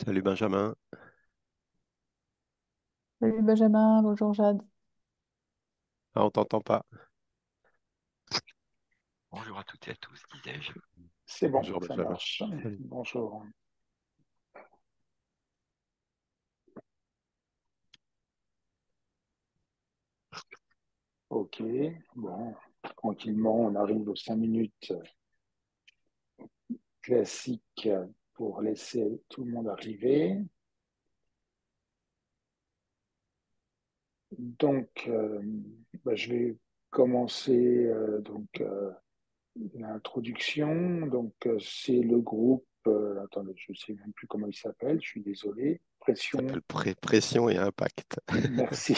Salut Benjamin. Salut Benjamin, bonjour Jade. Ah, on t'entend pas. Bonjour à toutes et à tous, disais-je. C'est bon, Bonjour ça Benjamin. marche. Salut. Bonjour. Ok, bon, tranquillement, on arrive aux 5 minutes classiques pour laisser tout le monde arriver. Donc, je vais commencer l'introduction. Donc, c'est le groupe. Attendez, je ne sais même plus comment il s'appelle. Je suis désolé. Ça Pression. s'appelle pression et impact. Merci.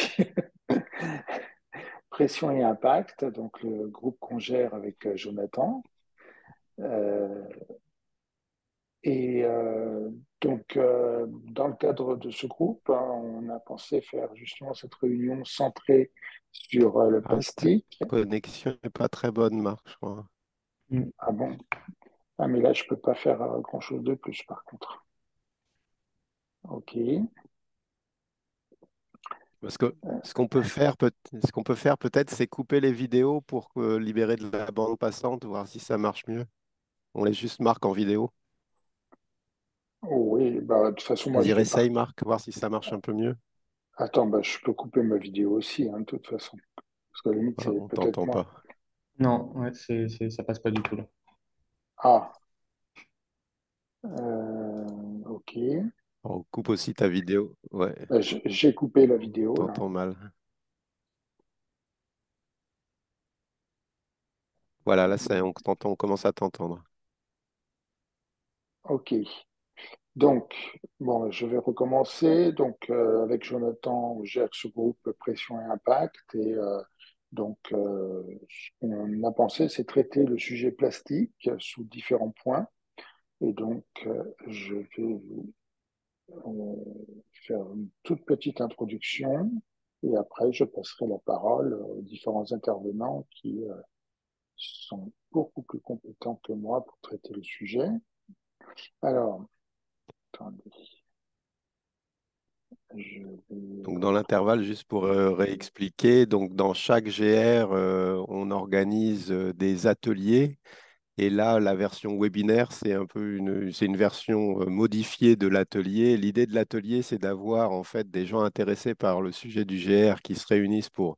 Pression et impact. Donc, le groupe qu'on gère avec Jonathan. Euh, Et dans le cadre de ce groupe, hein, on a pensé faire justement cette réunion centrée sur le Ah, ta plastique. connexion n'est pas très bonne, Marc, je crois. Mm. Ah bon? Ah, mais là, je peux pas faire grand-chose de plus, par contre. OK. Parce que Euh, ce qu'on peut faire peut-être, c'est couper les vidéos pour libérer de la bande passante, voir si ça marche mieux. On les juste Marc en vidéo. oui, bah, de toute façon, moi, Vas-y, je vais réessaye pas. Marc, voir si ça marche un peu mieux. Attends, bah, je peux couper ma vidéo aussi, hein, de toute façon. Parce que la limite, Ah, c'est on peut-être t'entend moi. pas. Non, ouais, ça passe pas du tout là. Ah, OK. On coupe aussi ta vidéo. Ouais, Bah, j'ai coupé la on vidéo, là. t'entend mal. Voilà, là, on t'entend, on commence à t'entendre. OK. Donc, bon, je vais recommencer. Donc, avec Jonathan, on gère ce groupe Pression et Impact. Et ce qu'on a pensé, c'est traiter le sujet plastique sous différents points. Et donc, je vais faire une toute petite introduction. Et après, je passerai la parole aux différents intervenants qui sont beaucoup plus compétents que moi pour traiter le sujet. Alors, attendez, je vais Donc, dans reprendre. l'intervalle, juste pour réexpliquer, donc dans chaque GR, on organise des ateliers. Et là, la version webinaire, c'est un peu c'est une version modifiée de l'atelier. L'idée de l'atelier, c'est d'avoir en fait des gens intéressés par le sujet du GR qui se réunissent pour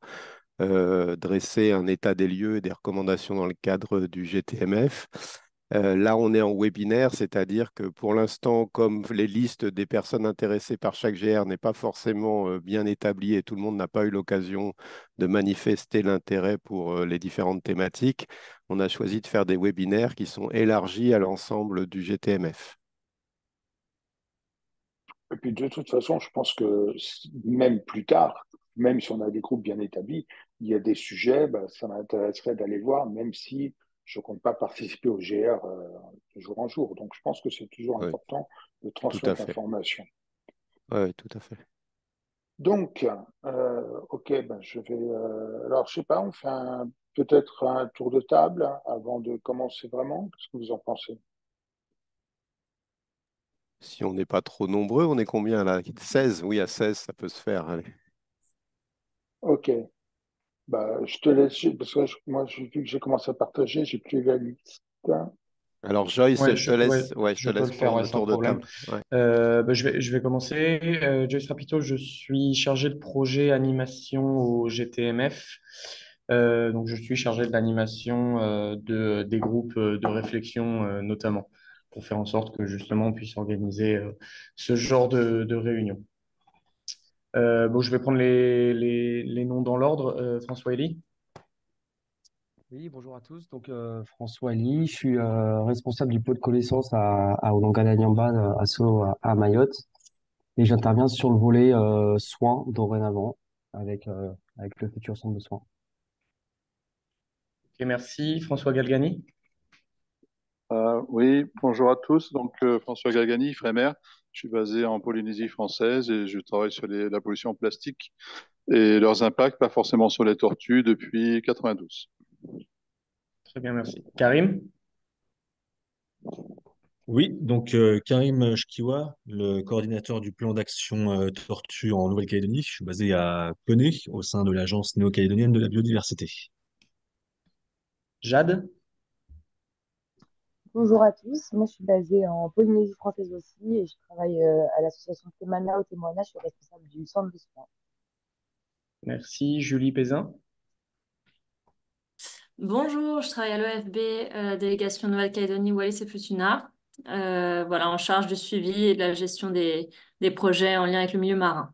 dresser un état des lieux et des recommandations dans le cadre du GTMF. Là, on est en webinaire, c'est-à-dire que pour l'instant, comme les listes des personnes intéressées par chaque GR n'est pas forcément bien établie et tout le monde n'a pas eu l'occasion de manifester l'intérêt pour les différentes thématiques, on a choisi de faire des webinaires qui sont élargis à l'ensemble du GTMF. Et puis de toute façon, je pense que même plus tard, même si on a des groupes bien établis, il y a des sujets, bah, ça m'intéresserait d'aller voir, même si je ne compte pas participer au GR de jour en jour. Donc je pense que c'est toujours Oui, important de tout à transmettre fait. l'information. Oui, tout à fait. Donc, ok, ben je vais. Alors, je sais pas, on fait peut-être un tour de table avant de commencer vraiment. Qu'est-ce que vous en pensez? Si on n'est pas trop nombreux, on est combien là? 16. Oui, à 16, ça peut se faire. Allez. Ok, bah, je te laisse, parce que moi, vu que j'ai commencé à partager, j'ai plus la liste. Alors Joyce, Ouais, je te laisse, ouais, ouais, je te je peux laisse le faire, prendre ouais, le sans tour de problème. table. Ouais. Je vais commencer. Joyce Rapito, je suis chargé de projet animation au GTMF. Donc, je suis chargé de l'animation des groupes de réflexion, notamment, pour faire en sorte que justement on puisse organiser ce genre de réunion. Je vais prendre les noms dans l'ordre. François Elie. Oui, bonjour à tous. François Ly, je suis responsable du pôle connaissance à Olanga-Nyamba, à Mayotte. Et j'interviens sur le volet soins dorénavant avec le futur centre de soins. Ok, merci. François Galgani. Oui, bonjour à tous. François Galgani, Frémère. Je suis basé en Polynésie française et je travaille sur la pollution plastique et leurs impacts, pas forcément sur les tortues, depuis 92. Très bien, merci. Karim. Oui, donc Karim Chkiwa, le coordinateur du plan d'action tortue en Nouvelle-Calédonie. Je suis basé à Peney, au sein de l'Agence néo-calédonienne de la biodiversité. Jade? Bonjour à tous, moi je suis basée en Polynésie française aussi et je travaille à l'association Temana au témoignage, je suis responsable du centre de soins. Merci. Julie Pézin? Bonjour, je travaille à l'OFB, délégation Nouvelle-Calédonie, Wallis et Futuna. Voilà, en charge du suivi et de la gestion des projets en lien avec le milieu marin.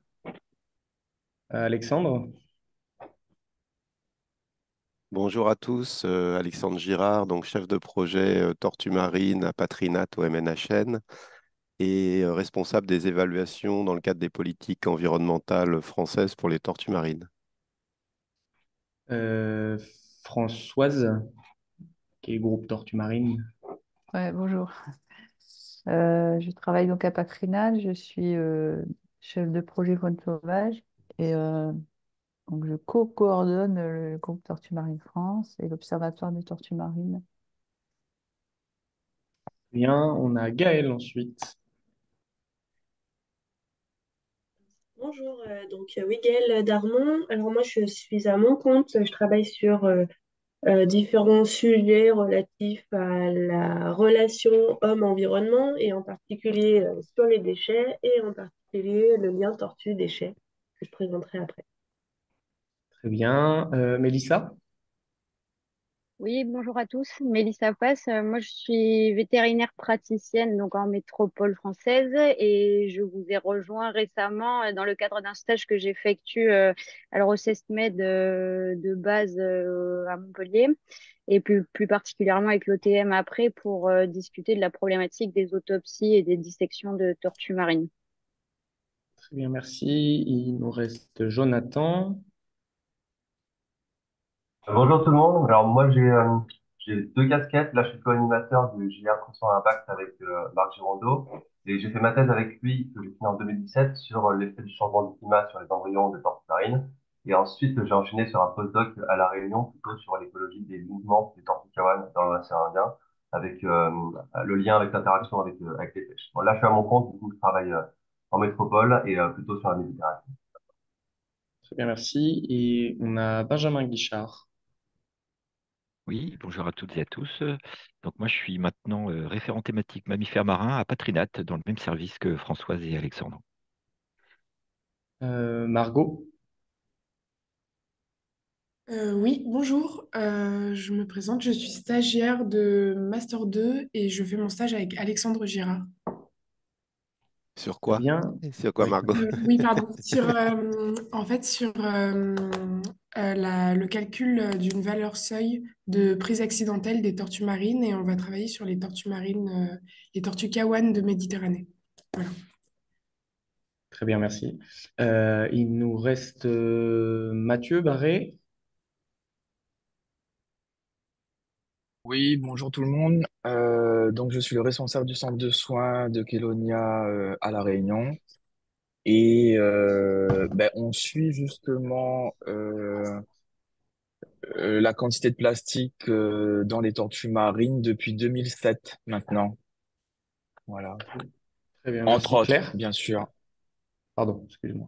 Alexandre? Bonjour à tous, Alexandre Girard, donc chef de projet tortue marine à Patrinat au MNHN et responsable des évaluations dans le cadre des politiques environnementales françaises pour les tortues marines. Euh, Françoise, qui est groupe Tortue Marine. Ouais, bonjour. Je travaille donc à Patrinal, je suis chef de projet faune sauvage et donc je co-coordonne le groupe Tortue Marine France et l'Observatoire des tortues marines. Bien, on a Gaël ensuite. Bonjour, Wigel Darmon. Alors moi je suis à mon compte, je travaille sur différents sujets relatifs à la relation homme-environnement et en particulier sur les déchets et en particulier le lien tortue-déchets que je présenterai après. Très bien. Mélissa? Oui, bonjour à tous. Mélissa Pass. Moi, je suis vétérinaire praticienne donc en métropole française et je vous ai rejoint récemment dans le cadre d'un stage que j'effectue alors au CESTMED de base à Montpellier et plus particulièrement avec l'OTM après pour discuter de la problématique des autopsies et des dissections de tortues marines. Très bien, merci. Il nous reste Jonathan. Bonjour tout le monde. Alors moi j'ai deux casquettes. Là je suis co-animateur du JR Conscient Impact avec Marc Girondeau et j'ai fait ma thèse avec lui que j'ai fini en 2017 sur l'effet du changement du climat sur les embryons des tortues marines. Et ensuite j'ai enchaîné sur un postdoc à La Réunion plutôt sur l'écologie des mouvements des tortues kawan dans l'océan Indien avec le lien avec l'interaction avec les pêches. Bon, là je suis à mon compte, du coup je travaille en métropole et plutôt sur la Méditerranée. Très bien, merci. Et on a Benjamin Guichard. Oui, bonjour à toutes et à tous. Donc moi, je suis maintenant référent thématique mammifères marins à Patrinat, dans le même service que Françoise et Alexandre. Margot. Oui, bonjour. Je me présente, je suis stagiaire de Master 2 et je fais mon stage avec Alexandre Girard. Sur Très quoi? bien. Sur quoi, Oui. Margot? Oui, pardon. En fait, sur le calcul d'une valeur seuil de prise accidentelle des tortues marines et on va travailler sur les tortues marines, les tortues kawan de Méditerranée. Voilà. Très bien, merci. Il nous reste Mathieu Barré. Oui, bonjour tout le monde. Donc, je suis le responsable du centre de soins de Kélonia à La Réunion. Et on suit justement la quantité de plastique dans les tortues marines depuis 2007 maintenant. Voilà. Très bien, Entre merci. autres, Claire? bien sûr. Pardon, excuse-moi.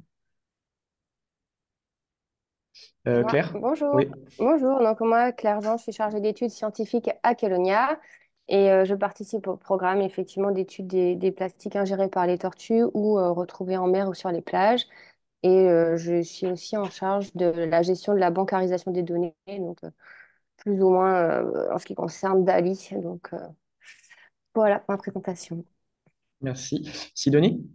Moi, Claire? bonjour. Oui. Bonjour, donc moi, Claire Jean, je suis chargée d'études scientifiques à Kelonia et je participe au programme effectivement d'études des plastiques ingérés par les tortues ou retrouvés en mer ou sur les plages. Et je suis aussi en charge de la gestion de la bancarisation des données, donc plus ou moins en ce qui concerne Dali. Donc voilà ma présentation. Merci. Sidonie?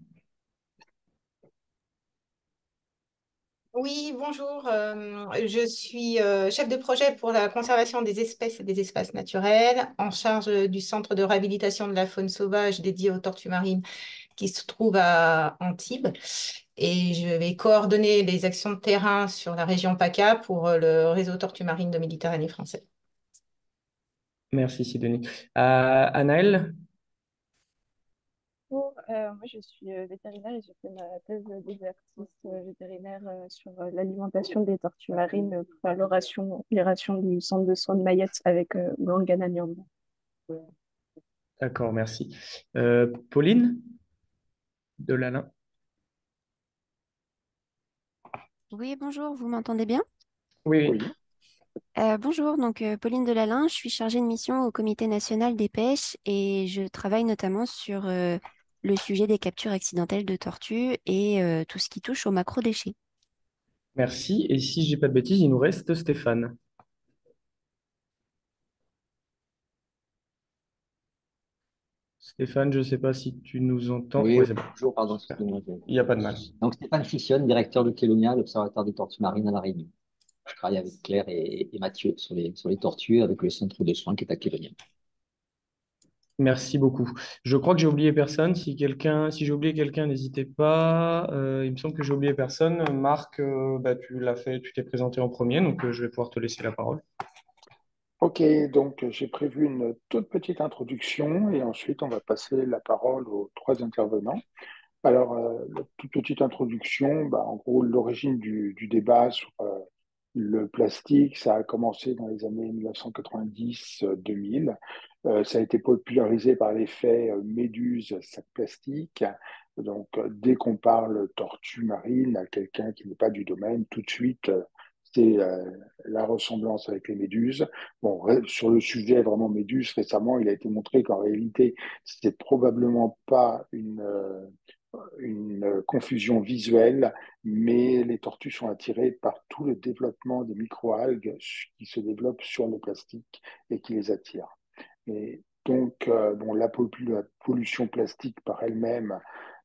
Oui, bonjour. Je suis chef de projet pour la conservation des espèces et des espaces naturels, en charge du centre de réhabilitation de la faune sauvage dédié aux tortues marines qui se trouve à Antibes. Et je vais coordonner les actions de terrain sur la région PACA pour le réseau tortues marines de Méditerranée français. Merci, Sidonie. Anaëlle? Bonjour, moi je suis vétérinaire et j'ai fait ma thèse d'exercice vétérinaire sur l'alimentation des tortues marines pour l'oration du centre de soins de Mayotte avec Ouangana Nyamba. D'accord, merci. Pauline Delalin. Oui, bonjour, vous m'entendez bien? Oui, Oui. Bonjour, donc Pauline Delalin, je suis chargée de mission au Comité national des pêches et je travaille notamment sur le sujet des captures accidentelles de tortues et tout ce qui touche aux macrodéchets. merci. Et si je dis pas de bêtises, il nous reste Stéphane. Stéphane, je ne sais pas si tu nous entends. Oui, Oui, c'est bon. bonjour, pardon, Super. excusez-moi. Il n'y a pas de mal. Donc, Stéphane Fissionne, directeur de Kélonia, l'Observatoire des tortues marines à La Réunion. Je travaille avec Claire et Mathieu sur les tortues avec le centre de soins qui est à Kélonia. Merci beaucoup. Je crois que j'ai oublié personne. Si j'ai oublié quelqu'un, n'hésitez pas. Il me semble que j'ai oublié personne. Marc, bah, tu l'as fait, tu t'es présenté en premier, donc je vais pouvoir te laisser la parole. Ok, donc j'ai prévu une toute petite introduction et ensuite on va passer la parole aux trois intervenants. Alors, la toute petite introduction, bah, en gros, l'origine du débat sur le plastique, ça a commencé dans les années 1990-2000. Ça a été popularisé par l'effet méduse sac plastique. Donc, dès qu'on parle tortue marine à quelqu'un qui n'est pas du domaine, tout de suite, c'est la ressemblance avec les méduses. Bon, sur le sujet vraiment méduse, récemment, il a été montré qu'en réalité, c'était probablement pas une confusion visuelle, mais les tortues sont attirées par tout le développement des microalgues qui se développent sur le plastique et qui les attirent. Et donc, bon, la pollution plastique par elle-même,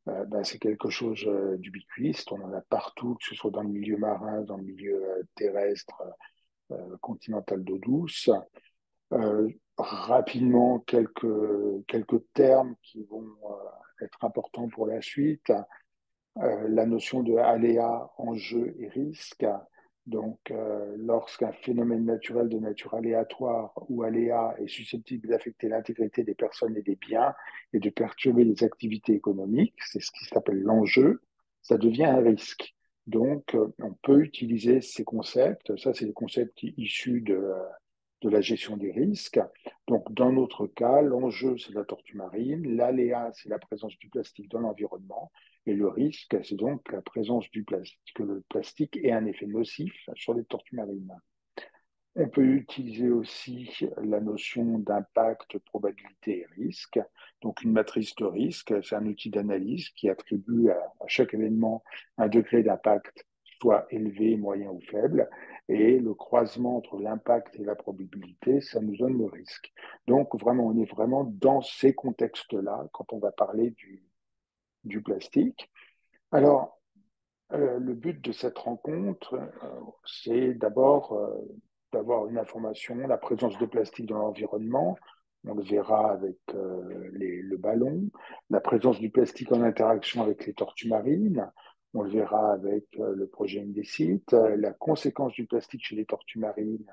ben, c'est quelque chose d'ubiquiste. On en a partout, que ce soit dans le milieu marin, dans le milieu terrestre, continental d'eau douce. Rapidement, quelques termes qui vont être importants pour la suite. La notion de aléa, enjeu et risque. Donc, lorsqu'un phénomène naturel de nature aléatoire ou aléa est susceptible d'affecter l'intégrité des personnes et des biens et de perturber les activités économiques, c'est ce qui s'appelle l'enjeu, ça devient un risque. Donc, on peut utiliser ces concepts. Ça, c'est des concepts issus de la gestion des risques. Donc, dans notre cas, l'enjeu, c'est la tortue marine, l'aléa, c'est la présence du plastique dans l'environnement, et le risque, c'est donc la présence du plastique, que le plastique ait un effet nocif sur les tortues marines. On peut utiliser aussi la notion d'impact, probabilité et risque. Donc, une matrice de risque, c'est un outil d'analyse qui attribue à chaque événement un degré d'impact, soit élevé, moyen ou faible. Et le croisement entre l'impact et la probabilité, ça nous donne le risque. Donc, vraiment, on est vraiment dans ces contextes-là quand on va parler du plastique. Alors, le but de cette rencontre, c'est d'abord d'avoir une information, la présence de plastique dans l'environnement. On le verra avec le ballon, la présence du plastique en interaction avec les tortues marines. On le verra avec le projet Indesit, la conséquence du plastique chez les tortues marines.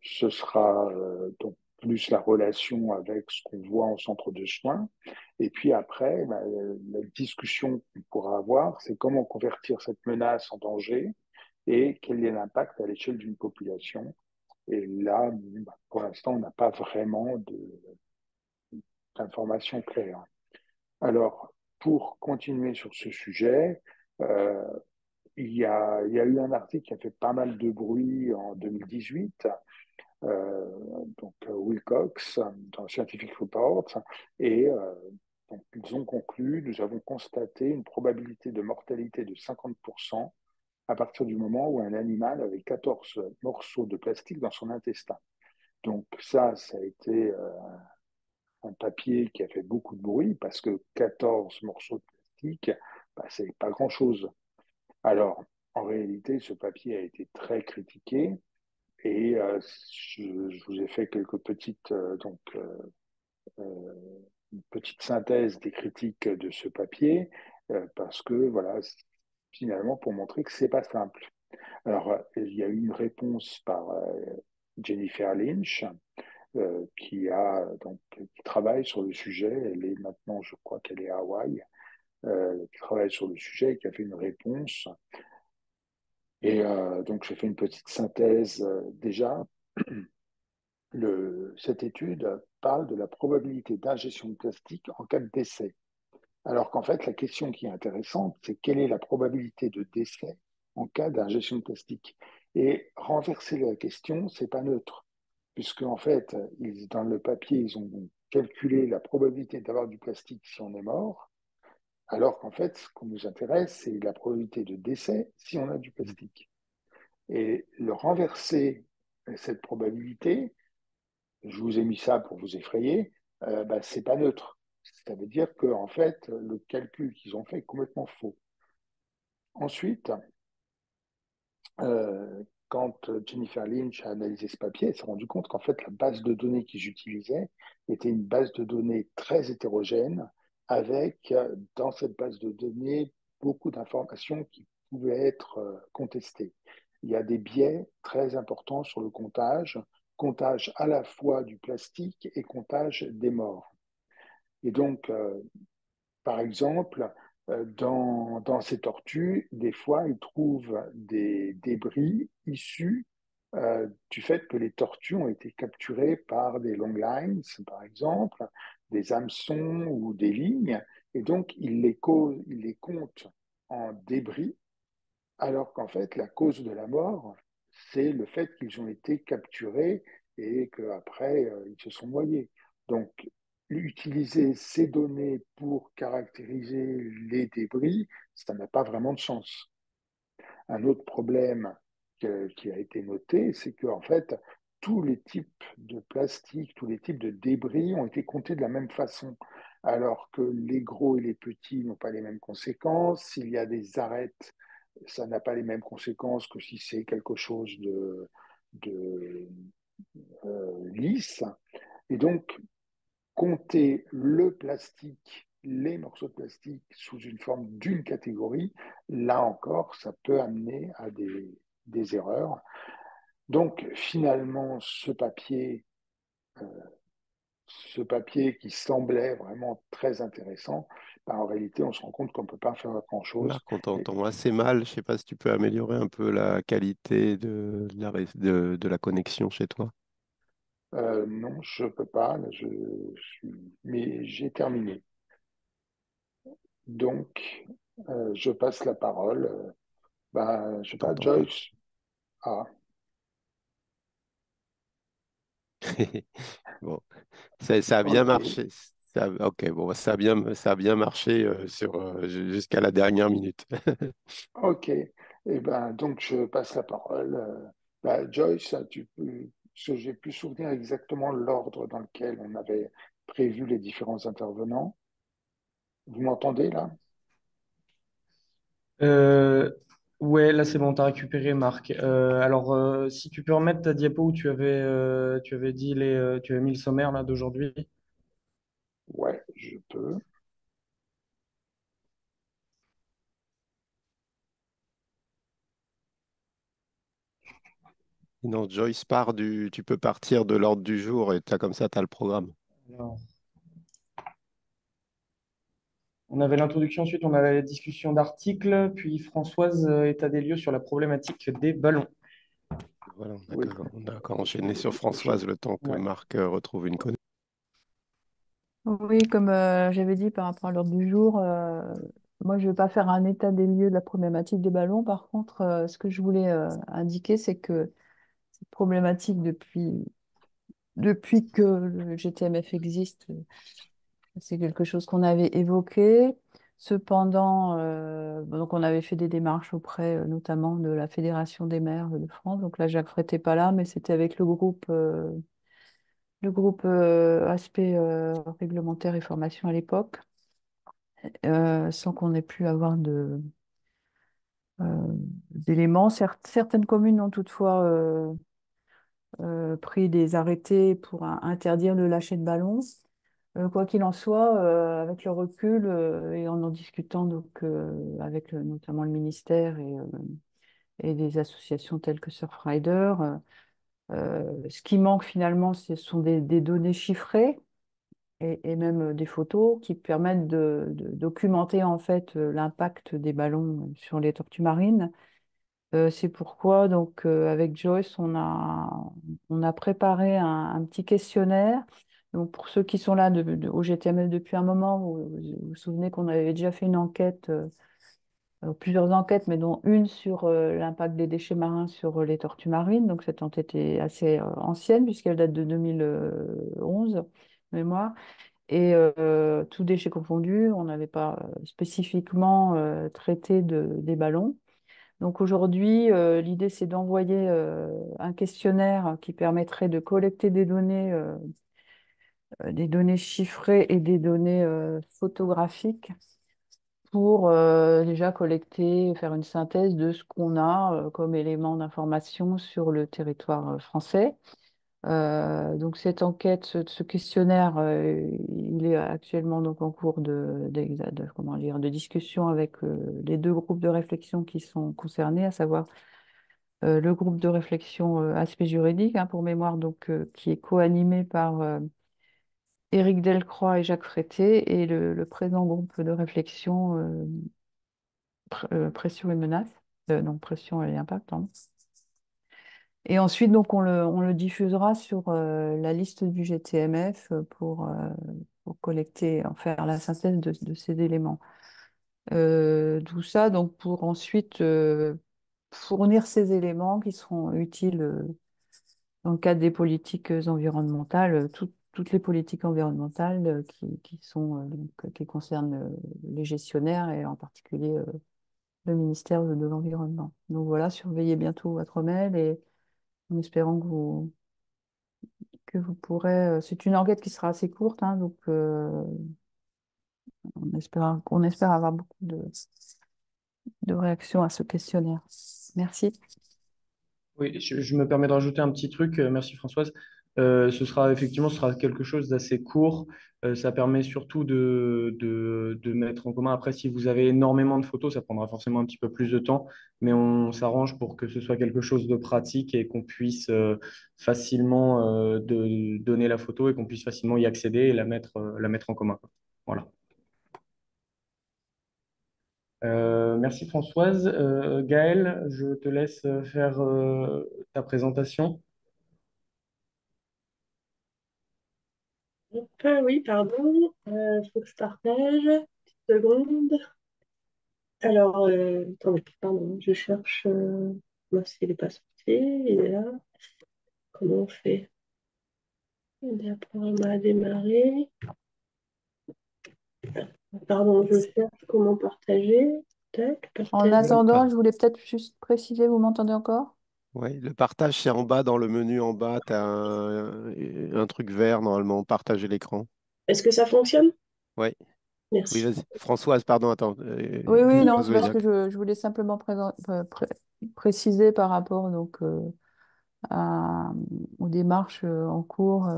Ce sera donc plus la relation avec ce qu'on voit en centre de soins. Et puis après, bah, la discussion qu'on pourra avoir, c'est comment convertir cette menace en danger et quel est l'impact à l'échelle d'une population. Et là, bah, pour l'instant, on n'a pas vraiment d'informations claires. Alors, pour continuer sur ce sujet, euh, il y a eu un article qui a fait pas mal de bruit en 2018 donc Wilcox dans Scientific Reports, et donc, ils ont conclu, nous avons constaté une probabilité de mortalité de 50% à partir du moment où un animal avait 14 morceaux de plastique dans son intestin. Donc ça a été un papier qui a fait beaucoup de bruit parce que 14 morceaux de plastique, bah, c'est pas grand-chose. Alors, en réalité, ce papier a été très critiqué. Et je vous ai fait quelques petites, une petite synthèse des critiques de ce papier, parce que voilà, finalement, pour montrer que c'est pas simple. Alors, il y a eu une réponse par Jennifer Lynch, qui travaille sur le sujet. Elle est maintenant, je crois qu'elle est à Hawaï, qui travaille sur le sujet et qui a fait une réponse. Et donc, j'ai fait une petite synthèse déjà. Cette étude parle de la probabilité d'ingestion de plastique en cas de décès. Alors qu'en fait, la question qui est intéressante, c'est quelle est la probabilité de décès en cas d'ingestion de plastique. Et renverser la question, c'est pas neutre, puisque en fait, dans le papier, ils ont calculé la probabilité d'avoir du plastique si on est mort, alors qu'en fait, ce qui nous intéresse, c'est la probabilité de décès si on a du plastique. Et le renverser cette probabilité, je vous ai mis ça pour vous effrayer, c'est pas neutre. Ça veut dire que en fait, le calcul qu'ils ont fait est complètement faux. Ensuite, quand Jennifer Lynch a analysé ce papier, elle s'est rendue compte qu'en fait, la base de données qu'ils utilisaient était une base de données très hétérogène, avec dans cette base de données beaucoup d'informations qui pouvaient être contestées. Il y a des biais très importants sur le comptage à la fois du plastique et comptage des morts. Et donc, par exemple, dans ces tortues, des fois, ils trouvent des débris issus du fait que les tortues ont été capturées par des long lines, par exemple, des hameçons ou des lignes, et donc ils les comptent en débris, alors qu'en fait, la cause de la mort, c'est le fait qu'ils ont été capturés et qu'après, ils se sont noyés. Donc, utiliser ces données pour caractériser les débris, ça n'a pas vraiment de sens. Un autre problème qui a été noté, c'est qu'en fait, tous les types de plastique, tous les types de débris ont été comptés de la même façon, alors que les gros et les petits n'ont pas les mêmes conséquences. S'il y a des arêtes, ça n'a pas les mêmes conséquences que si c'est quelque chose de lisse. Et donc, compter le plastique, les morceaux de plastique sous une forme d'une catégorie, là encore, ça peut amener à des erreurs. Donc, finalement, ce papier qui semblait vraiment très intéressant, en réalité, on se rend compte qu'on ne peut pas faire grand-chose. Marc, on t'entend assez mal. Je ne sais pas si tu peux améliorer un peu la qualité de la connexion chez toi. Non, je ne peux pas. Mais j'ai terminé. Donc, je passe la parole. Je sais pas, T'entends pas. Joyce. Ah, Bon, ça a bien ok. marché. Ok, bon, ça a bien marché jusqu'à la dernière minute. Ok. Donc, je passe la parole. Joyce, parce que j'ai pu souvenir exactement l'ordre dans lequel on avait prévu les différents intervenants. Vous m'entendez là? Euh, ouais, là c'est bon, t'as récupéré Marc. Alors, si tu peux remettre ta diapo où tu avais dit tu avais mis le sommaire là d'aujourd'hui. Ouais, je peux. Non, Joyce part tu peux partir de l'ordre du jour et comme ça, tu as le programme. Alors, on avait l'introduction, ensuite on avait la discussion d'articles, puis Françoise, état des lieux sur la problématique des ballons. Voilà, Oui. on a encore enchaîné sur Françoise le temps que Ouais. Marc retrouve une connexion. Oui, comme j'avais dit par rapport à l'ordre du jour, moi je ne vais pas faire un état des lieux de la problématique des ballons. Par contre, ce que je voulais indiquer, c'est que cette problématique, depuis que le GTMF existe, c'est quelque chose qu'on avait évoqué. Cependant, donc on avait fait des démarches auprès notamment de la Fédération des maires de France. Donc là, Jacques n'était pas là, mais c'était avec le groupe aspect réglementaire et formation à l'époque, sans qu'on ait pu avoir d'éléments. Certaines communes ont toutefois pris des arrêtés pour interdire le lâcher de ballons. Quoi qu'il en soit, avec le recul et en discutant donc, avec notamment le ministère et des associations telles que Surfrider, ce qui manque finalement, ce sont des données chiffrées et même des photos qui permettent de documenter en fait l'impact des ballons sur les tortues marines. C'est pourquoi donc avec Joyce on a préparé un petit questionnaire. Donc, pour ceux qui sont là au GTMF depuis un moment, vous vous souvenez qu'on avait déjà fait une enquête, plusieurs enquêtes, mais dont une sur l'impact des déchets marins sur les tortues marines. Donc, cette enquête est assez ancienne, puisqu'elle date de 2011, de mémoire. Et tous déchets confondus, on n'avait pas spécifiquement traité des ballons. Donc aujourd'hui, l'idée, c'est d'envoyer un questionnaire qui permettrait de collecter des données chiffrées et des données photographiques pour déjà collecter, faire une synthèse de ce qu'on a comme élément d'information sur le territoire français. Donc cette enquête, ce questionnaire, il est actuellement donc en cours comment dire, de discussion avec les deux groupes de réflexion qui sont concernés, à savoir le groupe de réflexion aspect juridique, hein, pour mémoire, donc qui est co-animé par Éric Delcroix et Jacques Frété, et le présent groupe de réflexion pression et menace, non, pression et impact, pardon. Et ensuite, donc, on le diffusera sur la liste du GTMF pour collecter, en faire la synthèse de ces éléments. Tout ça, donc, pour ensuite fournir ces éléments qui seront utiles dans le cadre des politiques environnementales, toutes les politiques environnementales qui sont, qui concernent les gestionnaires et en particulier le ministère de l'Environnement. Donc voilà, surveillez bientôt votre mail et en espérant que vous pourrez. C'est une enquête qui sera assez courte, hein, donc on espère avoir beaucoup de réactions à ce questionnaire. Merci. Oui, je me permets de rajouter un petit truc. Merci Françoise. Ce sera quelque chose d'assez court. Ça permet surtout de mettre en commun. Après, si vous avez énormément de photos, ça prendra forcément un petit peu plus de temps, mais on s'arrange pour que ce soit quelque chose de pratique et qu'on puisse facilement donner la photo et qu'on puisse facilement y accéder et la mettre en commun. Voilà. Merci Françoise. Gaëlle, je te laisse faire ta présentation. Oui, pardon. Faut que je partage. Petite seconde. Alors, attendez, pardon, je cherche. Mince, il n'est pas sorti. Il est là. Comment on fait? Le programme a démarré. Pardon, je cherche comment partager. Tac, En partager. attendant, je voulais peut-être juste préciser, vous m'entendez encore? Oui, le partage, c'est en bas, dans le menu en bas, tu as un truc vert, normalement, partager l'écran. Est-ce que ça fonctionne? Oui, oui, Merci. vas-y. Françoise, pardon, attends. Oui, oui, non, Françoise c'est parce que Véliac. je voulais simplement préciser par rapport donc, aux démarches en cours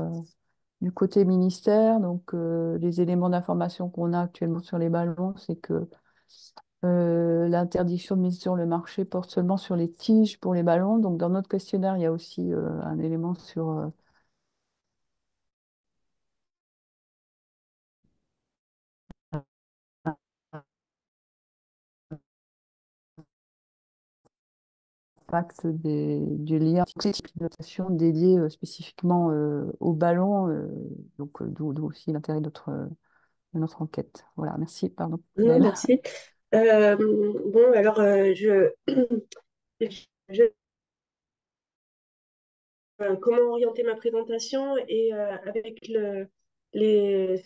du côté ministère. Donc, les éléments d'information qu'on a actuellement sur les ballons, c'est que l'interdiction de mise sur le marché porte seulement sur les tiges pour les ballons. Donc, dans notre questionnaire, il y a aussi un élément sur l'impact du lien d'utilisation dédié spécifiquement aux ballons. Donc, d'où aussi l'intérêt de notre enquête. Voilà, merci, pardon. Non, Gaëlle. merci. Bon, alors, je comment orienter ma présentation et avec les,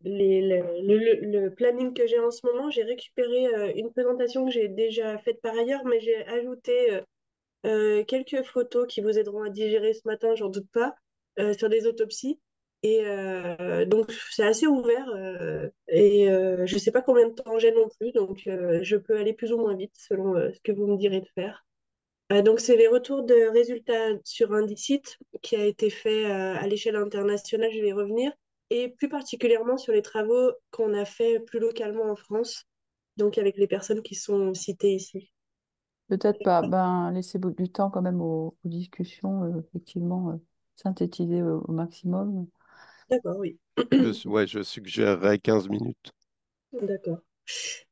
le planning que j'ai en ce moment, j'ai récupéré une présentation que j'ai déjà faite par ailleurs, mais j'ai ajouté quelques photos qui vous aideront à digérer ce matin, j'en doute pas, sur des autopsies. Et donc, c'est assez ouvert et je ne sais pas combien de temps j'ai non plus, donc je peux aller plus ou moins vite selon ce que vous me direz de faire. Donc, c'est les retours de résultats sur un des sites qui a été fait à l'échelle internationale, je vais y revenir, et plus particulièrement sur les travaux qu'on a fait plus localement en France, donc avec les personnes qui sont citées ici. Peut-être pas. Ben, laisser du temps quand même aux discussions, effectivement, synthétiser au maximum. D'accord, oui. Ouais, je suggérerais 15 minutes. D'accord.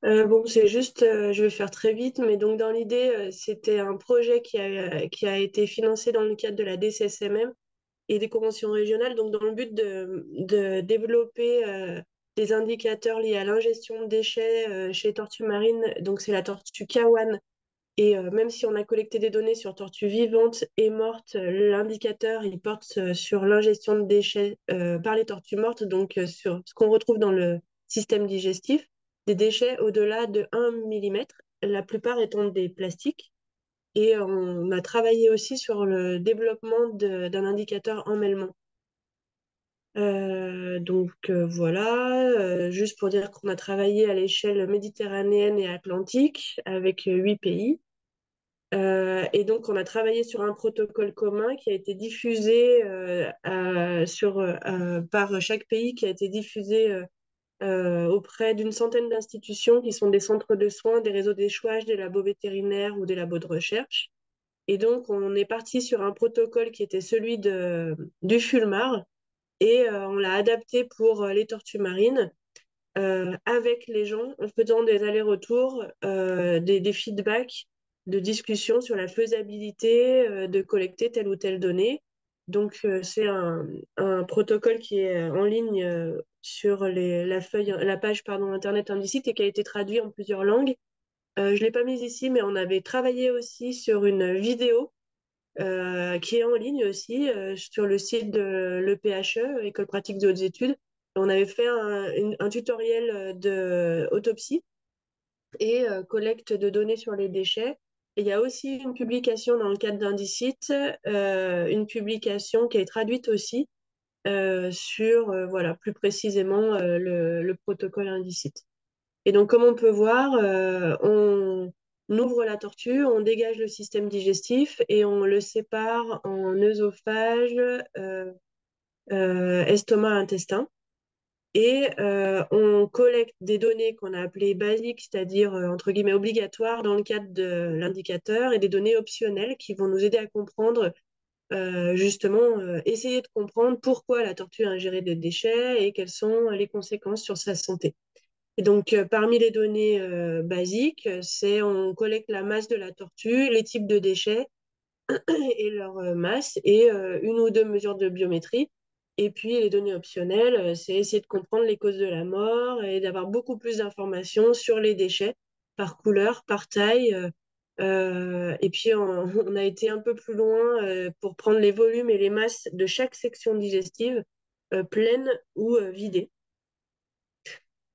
Bon, c'est juste, je vais faire très vite, mais donc dans l'idée, c'était un projet qui a été financé dans le cadre de la DCSMM et des conventions régionales, donc dans le but de développer des indicateurs liés à l'ingestion de déchets chez les tortues marines. Donc c'est la tortue Kawan. Et même si on a collecté des données sur tortues vivantes et mortes, l'indicateur il porte sur l'ingestion de déchets par les tortues mortes, donc sur ce qu'on retrouve dans le système digestif, des déchets au-delà de 1 millimètre, la plupart étant des plastiques. Et on a travaillé aussi sur le développement d'un indicateur emmêlement. Voilà, juste pour dire qu'on a travaillé à l'échelle méditerranéenne et atlantique avec 8 pays. Et donc, on a travaillé sur un protocole commun qui a été diffusé par chaque pays, qui a été diffusé auprès d'une centaine d'institutions qui sont des centres de soins, des réseaux d'échouage, des labos vétérinaires ou des labos de recherche. Et donc, on est parti sur un protocole qui était celui du Fulmar et on l'a adapté pour les tortues marines avec les gens en faisant des allers-retours, des feedbacks, de discussions sur la faisabilité de collecter telle ou telle donnée. Donc, c'est un protocole qui est en ligne sur la page Internet Indicite et qui a été traduit en plusieurs langues. Je ne l'ai pas mise ici, mais on avait travaillé aussi sur une vidéo qui est en ligne aussi sur le site de l'EPHE, École pratique de hautes études. On avait fait un tutoriel de autopsie et collecte de données sur les déchets. Et il y a aussi une publication dans le cadre d'Indicite, une publication qui est traduite aussi sur voilà, plus précisément le protocole Indicite. Et donc, comme on peut voir, on ouvre la tortue, on dégage le système digestif et on le sépare en œsophage, estomac, intestin. Et on collecte des données qu'on a appelées basiques, c'est-à-dire entre guillemets obligatoires dans le cadre de l'indicateur, et des données optionnelles qui vont nous aider à comprendre, justement, essayer de comprendre pourquoi la tortue a ingéré des déchets et quelles sont les conséquences sur sa santé. Et donc, parmi les données basiques, on collecte la masse de la tortue, les types de déchets et leur masse, et une ou deux mesures de biométrie. Et puis, les données optionnelles, c'est essayer de comprendre les causes de la mort et d'avoir beaucoup plus d'informations sur les déchets par couleur, par taille. Et puis, on a été un peu plus loin pour prendre les volumes et les masses de chaque section digestive, pleine ou vidée.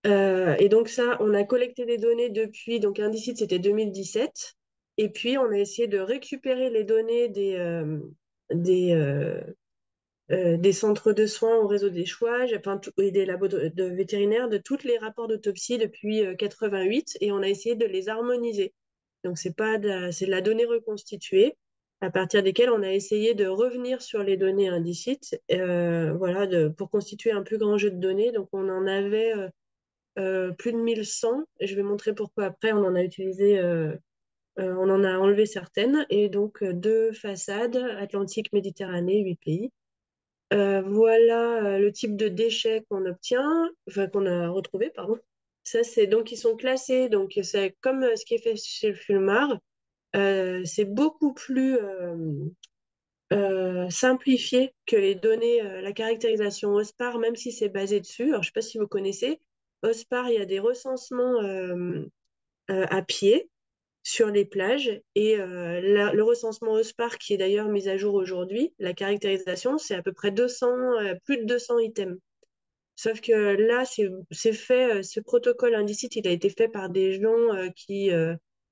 Et donc ça, on a collecté des données depuis, donc Indicite, c'était 2017. Et puis, on a essayé de récupérer les données des, euh, des centres de soins au réseau d'échouage, enfin, et des labos de vétérinaires, de tous les rapports d'autopsie depuis 88, et on a essayé de les harmoniser. Donc, c'est de la donnée reconstituée, à partir desquelles on a essayé de revenir sur les données Indicite, voilà, pour constituer un plus grand jeu de données. Donc, on en avait plus de 1100. Et je vais montrer pourquoi après on en a utilisé, on en a enlevé certaines. Et donc deux façades, Atlantique, Méditerranée, 8 pays. Voilà le type de déchets qu'on obtient, enfin qu'on a retrouvé, pardon. Ça, c'est donc ils sont classés, donc c'est comme ce qui est fait chez le Fulmar. C'est beaucoup plus simplifié que les données, la caractérisation OSPAR, même si c'est basé dessus. Alors, je ne sais pas si vous connaissez. OSPAR, il y a des recensements à pied sur les plages. Et le recensement OSPAR, qui est d'ailleurs mis à jour aujourd'hui, la caractérisation, c'est à peu près 200, plus de 200 items. Sauf que là, c'est fait, ce protocole Indicite, il a été fait par des gens qui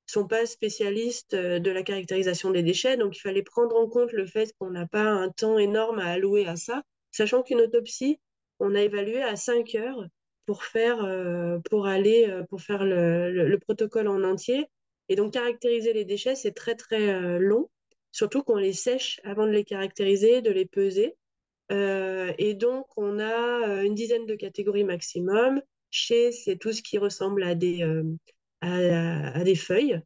sont pas spécialistes de la caractérisation des déchets. Donc, il fallait prendre en compte le fait qu'on n'a pas un temps énorme à allouer à ça, sachant qu'une autopsie, on a évalué à 5 heures pour faire, pour faire le protocole en entier. Et donc, caractériser les déchets, c'est très, très long, surtout qu'on les sèche avant de les caractériser, de les peser. Et donc, on a une dizaine de catégories maximum. Chez, c'est tout ce qui ressemble à des feuilles.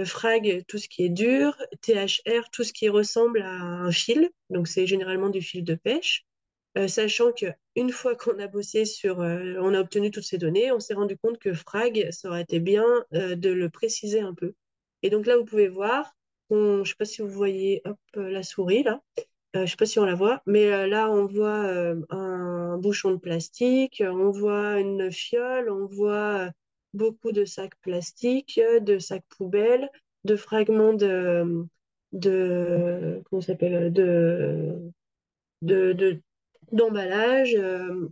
Frag, tout ce qui est dur. THR, tout ce qui ressemble à un fil. Donc, c'est généralement du fil de pêche. Sachant qu'une fois qu'on a bossé on a obtenu toutes ces données, on s'est rendu compte que Frag, ça aurait été bien de le préciser un peu. Et donc là, vous pouvez voir, je ne sais pas si vous voyez hop, la souris là. Je ne sais pas si on la voit, mais là, on voit un bouchon de plastique, on voit une fiole, on voit beaucoup de sacs plastiques, de sacs poubelles, de fragments comment ça s'appelle, de, de- d'emballage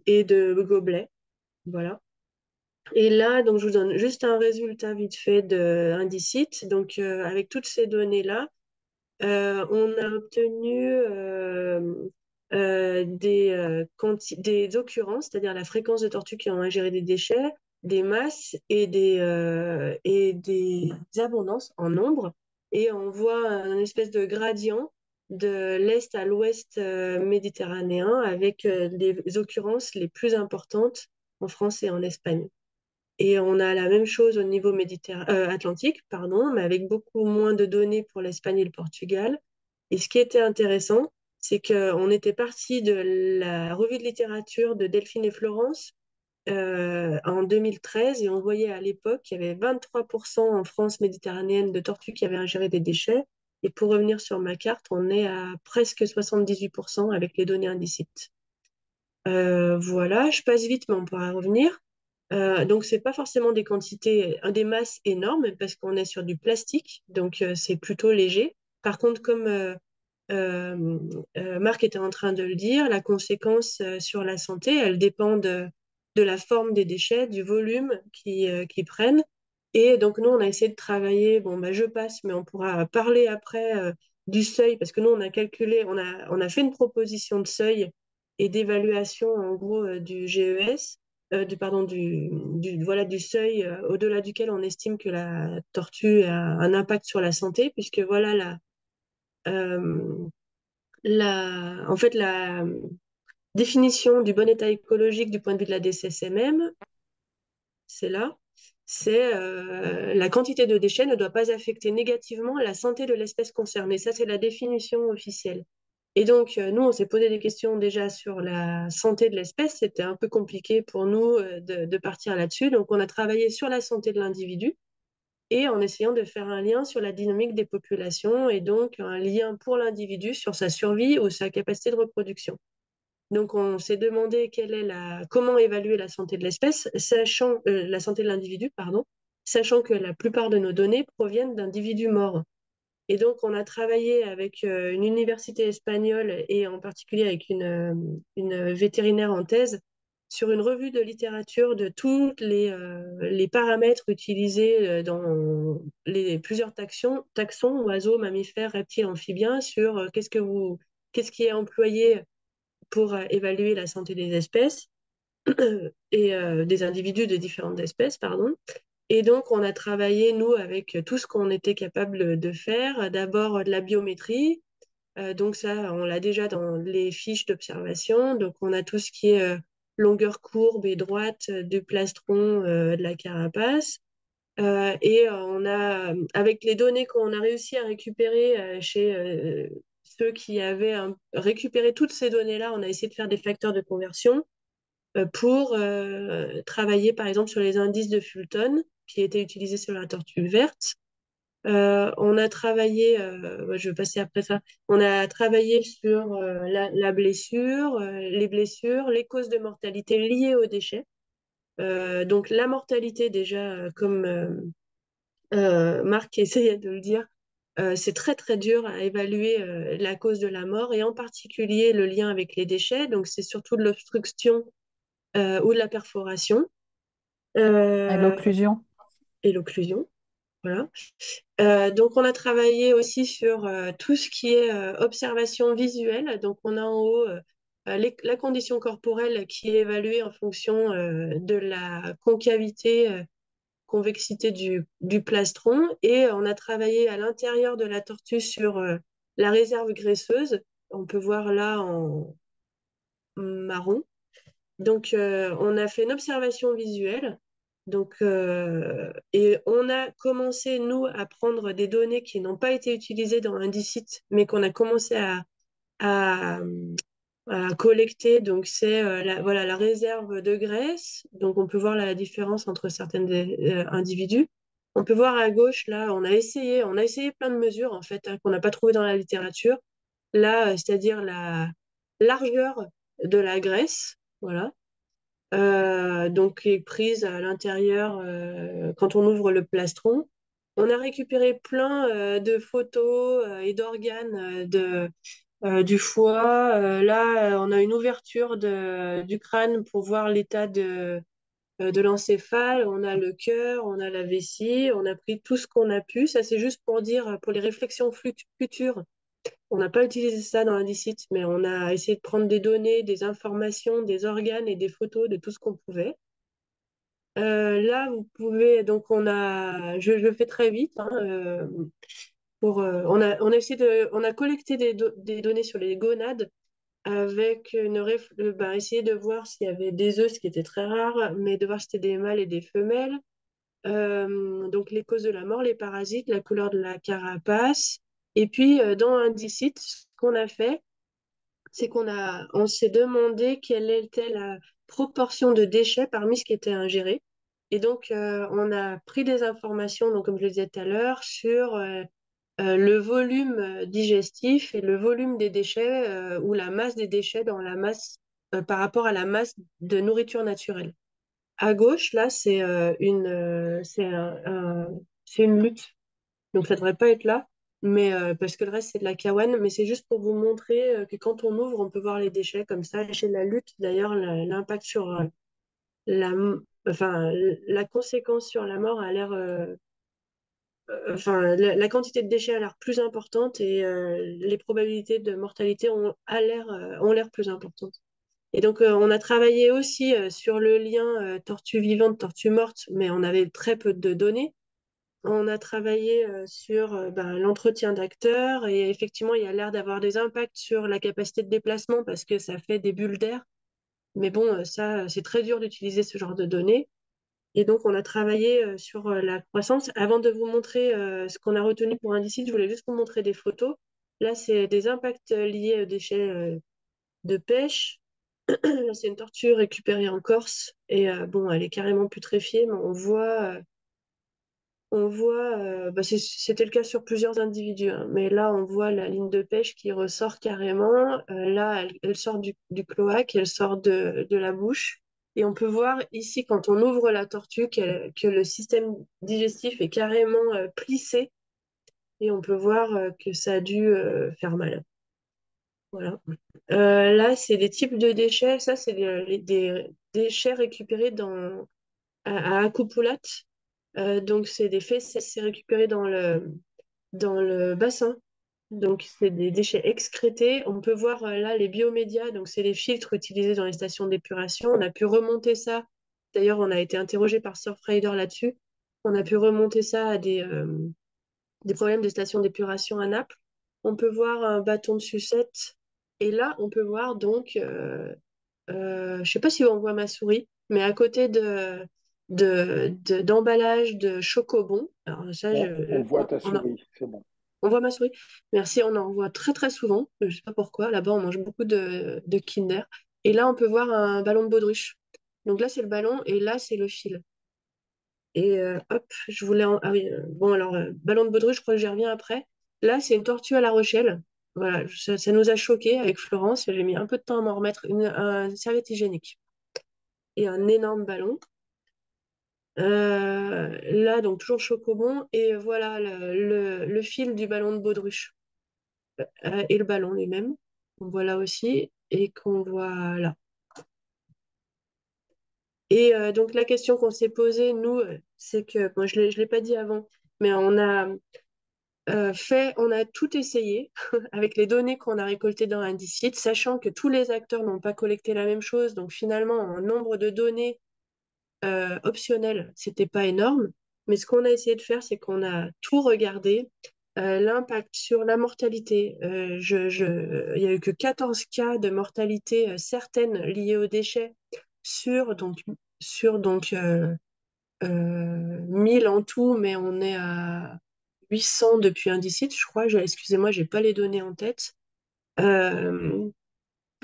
et de gobelets. Voilà. Et là, donc, je vous donne juste un résultat vite fait d'Indicite. Donc, avec toutes ces données-là, on a obtenu des occurrences, c'est-à-dire la fréquence de tortues qui ont ingéré des déchets, des masses et des abondances en nombre. Et on voit un espèce de gradient de l'est à l'ouest méditerranéen avec les occurrences les plus importantes en France et en Espagne. Et on a la même chose au niveau atlantique, pardon, mais avec beaucoup moins de données pour l'Espagne et le Portugal. Et ce qui était intéressant, c'est qu'on était parti de la revue de littérature de Delphine et Florence en 2013 et on voyait à l'époque qu'il y avait 23% en France méditerranéenne de tortues qui avaient ingéré des déchets. Et pour revenir sur ma carte, on est à presque 78% avec les données indicites. Voilà, je passe vite, mais on pourra revenir. Donc, c'est pas forcément des quantités, des masses énormes, parce qu'on est sur du plastique, donc c'est plutôt léger. Par contre, comme euh, Marc était en train de le dire, la conséquence sur la santé, elle dépend de la forme des déchets, du volume qu'ils prennent. Et donc, nous, on a essayé de travailler, bon, bah, je passe, mais on pourra parler après du seuil, parce que nous, on a calculé, on a fait une proposition de seuil et d'évaluation, en gros, du GES, pardon, voilà, du seuil au-delà duquel on estime que la tortue a un impact sur la santé, puisque voilà euh, en fait, la définition du bon état écologique du point de vue de la DCSMM, c'est là, c'est la quantité de déchets ne doit pas affecter négativement la santé de l'espèce concernée. Ça, c'est la définition officielle. Et donc, nous, on s'est posé des questions déjà sur la santé de l'espèce. C'était un peu compliqué pour nous de partir là-dessus. Donc, on a travaillé sur la santé de l'individu et en essayant de faire un lien sur la dynamique des populations et donc un lien pour l'individu sur sa survie ou sa capacité de reproduction. Donc, on s'est demandé comment évaluer la santé de l'espèce, la santé de l'individu, pardon, sachant que la plupart de nos données proviennent d'individus morts. Et donc, on a travaillé avec une université espagnole et en particulier avec une vétérinaire en thèse sur une revue de littérature de tous les paramètres utilisés dans plusieurs taxons, oiseaux, mammifères, reptiles, amphibiens, sur qu'est-ce qui est employé pour évaluer la santé des espèces et des individus de différentes espèces, pardon. Et donc, on a travaillé, nous, avec tout ce qu'on était capable de faire. D'abord, de la biométrie. Donc, ça, on l'a déjà dans les fiches d'observation. Donc, on a tout ce qui est longueur courbe et droite du plastron de la carapace. On a, avec les données qu'on a réussi à récupérer chez ceux qui avaient récupéré toutes ces données-là, on a essayé de faire des facteurs de conversion pour travailler par exemple sur les indices de Fulton qui étaient utilisés sur la tortue verte. On a travaillé, je vais passer après ça, on a travaillé sur la blessure, les blessures, les causes de mortalité liées aux déchets. Donc la mortalité déjà, comme Marc essayait de le dire, c'est très très dur à évaluer la cause de la mort et en particulier le lien avec les déchets. Donc c'est surtout de l'obstruction ou de la perforation. Et Euh, l'occlusion. et l'occlusion. Voilà. Donc, on a travaillé aussi sur tout ce qui est observation visuelle. Donc, on a en haut la condition corporelle qui est évaluée en fonction de la concavité, convexité du plastron. Et on a travaillé à l'intérieur de la tortue sur la réserve graisseuse. On peut voir là en marron. Donc, on a fait une observation visuelle. Donc, et on a commencé, nous, à prendre des données qui n'ont pas été utilisées dans Indicite, mais qu'on a commencé à, à collecter. Donc, c'est voilà, la réserve de graisse. Donc, on peut voir la différence entre certains individus. On peut voir à gauche, là, on a essayé plein de mesures, en fait, hein, qu'on n'a pas trouvées dans la littérature. là, c'est-à-dire la largeur de la graisse, voilà, donc qui est prise à l'intérieur quand on ouvre le plastron. On a récupéré plein de photos et d'organes du foie. Là, on a une ouverture du crâne pour voir l'état de l'encéphale. On a le cœur, on a la vessie. On a pris tout ce qu'on a pu. Ça, c'est juste pour dire, pour les réflexions futures. On n'a pas utilisé ça dans l'indicite, mais on a essayé de prendre des données, des informations, des organes et des photos de tout ce qu'on pouvait. Là, vous pouvez, donc je le fais très vite, hein, on a essayé on a collecté des données sur les gonades avec essayer de voir s'il y avait des œufs, ce qui était très rare, mais de voir si c'était des mâles et des femelles. Donc les causes de la mort, les parasites, la couleur de la carapace. Et puis dans Indicite, ce qu'on a fait, c'est on s'est demandé quelle était la proportion de déchets parmi ce qui était ingéré. Et donc, on a pris des informations, donc, comme je le disais tout à l'heure, sur le volume digestif et le volume des déchets ou la masse des déchets dans la masse par rapport à la masse de nourriture naturelle. À gauche, là, c'est une lutte, donc ça devrait pas être là, mais parce que le reste c'est de la kawan, mais c'est juste pour vous montrer que quand on ouvre, on peut voir les déchets comme ça. Et chez la lutte, d'ailleurs, l'impact sur la, enfin, la conséquence sur la mort a l'air, la quantité de déchets a l'air plus importante et les probabilités de mortalité ont l'air plus importantes. Et donc, on a travaillé aussi sur le lien tortue vivante, tortue morte, mais on avait très peu de données. On a travaillé sur l'entretien d'acteurs et effectivement, il y a l'air d'avoir des impacts sur la capacité de déplacement parce que ça fait des bulles d'air. Mais bon, ça, c'est très dur d'utiliser ce genre de données. Et donc, on a travaillé sur la croissance. Avant de vous montrer ce qu'on a retenu pour Indicide, je voulais juste vous montrer des photos. Là, c'est des impacts liés aux déchets de pêche. Là, c'est une tortue récupérée en Corse. Et bon, elle est carrément putréfiée, mais c'était le cas sur plusieurs individus, hein, mais là, on voit la ligne de pêche qui ressort carrément. Là, elle sort du cloaque, elle sort de la bouche. Et on peut voir ici, quand on ouvre la tortue, que le système digestif est carrément plissé. Et on peut voir que ça a dû faire mal. Voilà. Là, c'est des types de déchets. Ça, c'est des déchets récupérés à Akupulat. Donc, c'est des fesses, c'est récupéré dans le bassin. Donc, c'est des déchets excrétés. On peut voir là les biomédias, donc c'est les filtres utilisés dans les stations d'épuration. On a pu remonter ça. D'ailleurs, on a été interrogé par Surfrider là-dessus. On a pu remonter ça à des problèmes de stations d'épuration à Naples. On peut voir un bâton de sucette. Et là, on peut voir donc, je ne sais pas si on voit ma souris, mais à côté d'emballage de chocobon. Alors ça, On voit ta souris, c'est bon. on voit ma souris. Merci, on en voit très très souvent. Je ne sais pas pourquoi. Là-bas, on mange beaucoup de Kinder. Et là, on peut voir un ballon de baudruche. Donc là, c'est le ballon et là, c'est le fil. Et hop, je voulais. Ah oui, bon, alors, ballon de baudruche, je crois que j'y reviens après. Là, c'est une tortue à La Rochelle. Voilà, ça nous a choqués avec Florence. J'ai mis un peu de temps à m'en remettre. Une serviette hygiénique et un énorme ballon. Là, donc, toujours chocobon. Et voilà le fil du ballon de baudruche. Et le ballon lui-même, qu'on voit là aussi, et qu'on voit là. Et donc la question qu'on s'est posée, nous, c'est que, moi je ne l'ai pas dit avant, mais on a tout essayé avec les données qu'on a récoltées dans Indicite, sachant que tous les acteurs n'ont pas collecté la même chose, donc finalement, un nombre de données optionnelles, c'était pas énorme. Mais ce qu'on a essayé de faire, c'est qu'on a tout regardé, l'impact sur la mortalité. Il n'y a eu que 14 cas de mortalité certaine liée aux déchets sur 1000 en tout, mais on est à 800 depuis Indicite, je crois. Excusez-moi, j'ai pas les données en tête. Euh,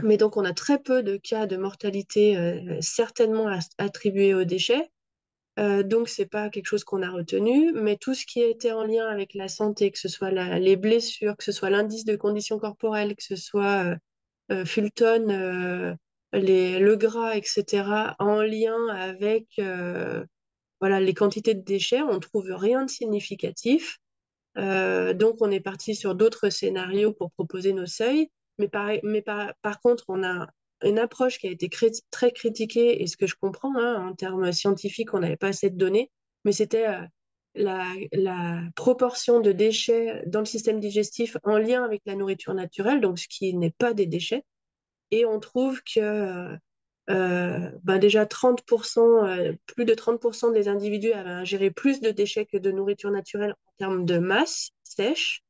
mais donc, on a très peu de cas de mortalité certainement attribués aux déchets. Donc, c'est pas quelque chose qu'on a retenu, mais tout ce qui était en lien avec la santé, que ce soit les blessures, que ce soit l'indice de condition corporelle, que ce soit Fulton, le gras, etc., en lien avec voilà, les quantités de déchets, on trouve rien de significatif. Donc, on est parti sur d'autres scénarios pour proposer nos seuils. Par contre, on a une approche qui a été très critiquée, et ce que je comprends, hein, en termes scientifiques, on n'avait pas assez de données, mais c'était la proportion de déchets dans le système digestif en lien avec la nourriture naturelle, donc ce qui n'est pas des déchets. Et on trouve que ben déjà 30%, plus de 30% des individus avaient ingéré plus de déchets que de nourriture naturelle en termes de masse sèche.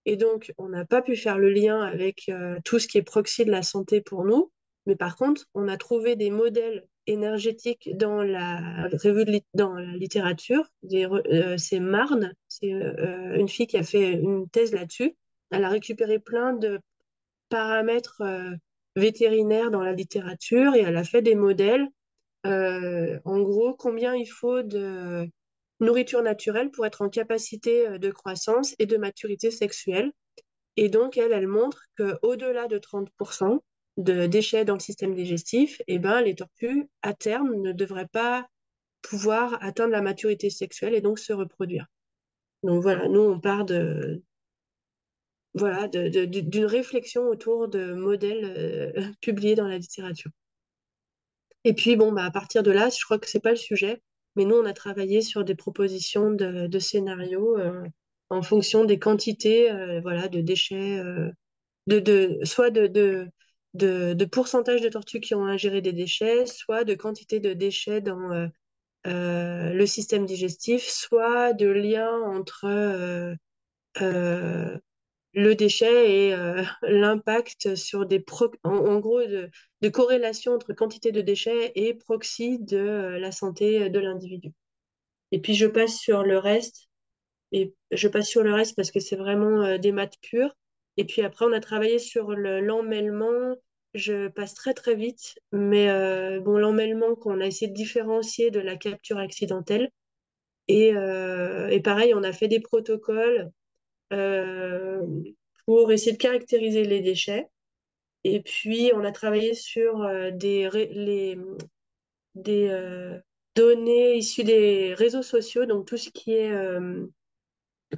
Et donc, on n'a pas pu faire le lien avec tout ce qui est proxy de la santé pour nous. Mais par contre, on a trouvé des modèles énergétiques dans la revue dans la littérature. C'est Marne, c'est une fille qui a fait une thèse là-dessus. Elle a récupéré plein de paramètres vétérinaires dans la littérature et elle a fait des modèles. En gros, combien il faut de nourriture naturelle pour être en capacité de croissance et de maturité sexuelle. Et donc, elle montre qu'au-delà de 30% de déchets dans le système digestif, eh ben, les tortues, à terme, ne devraient pas pouvoir atteindre la maturité sexuelle et donc se reproduire. Donc voilà, nous, on part voilà, d'une réflexion autour de modèles publiés dans la littérature. Et puis, bon, bah, à partir de là, je crois que c'est pas le sujet, mais nous, on a travaillé sur des propositions de scénarios en fonction des quantités voilà, de déchets, soit de pourcentage de tortues qui ont ingéré des déchets, soit de quantité de déchets dans le système digestif, soit de lien entre le déchet et l'impact sur en gros de corrélation entre quantité de déchets et proxy de la santé de l'individu. Et puis je passe sur le reste, et je passe sur le reste parce que c'est vraiment des maths pures. Et puis après, on a travaillé sur l'emmêlement. Je passe très très vite, mais bon, l'emmêlement qu'on a essayé de différencier de la capture accidentelle. Et pareil, on a fait des protocoles euh, pour essayer de caractériser les déchets. Et puis, on a travaillé sur des données issues des réseaux sociaux, donc tout ce qui est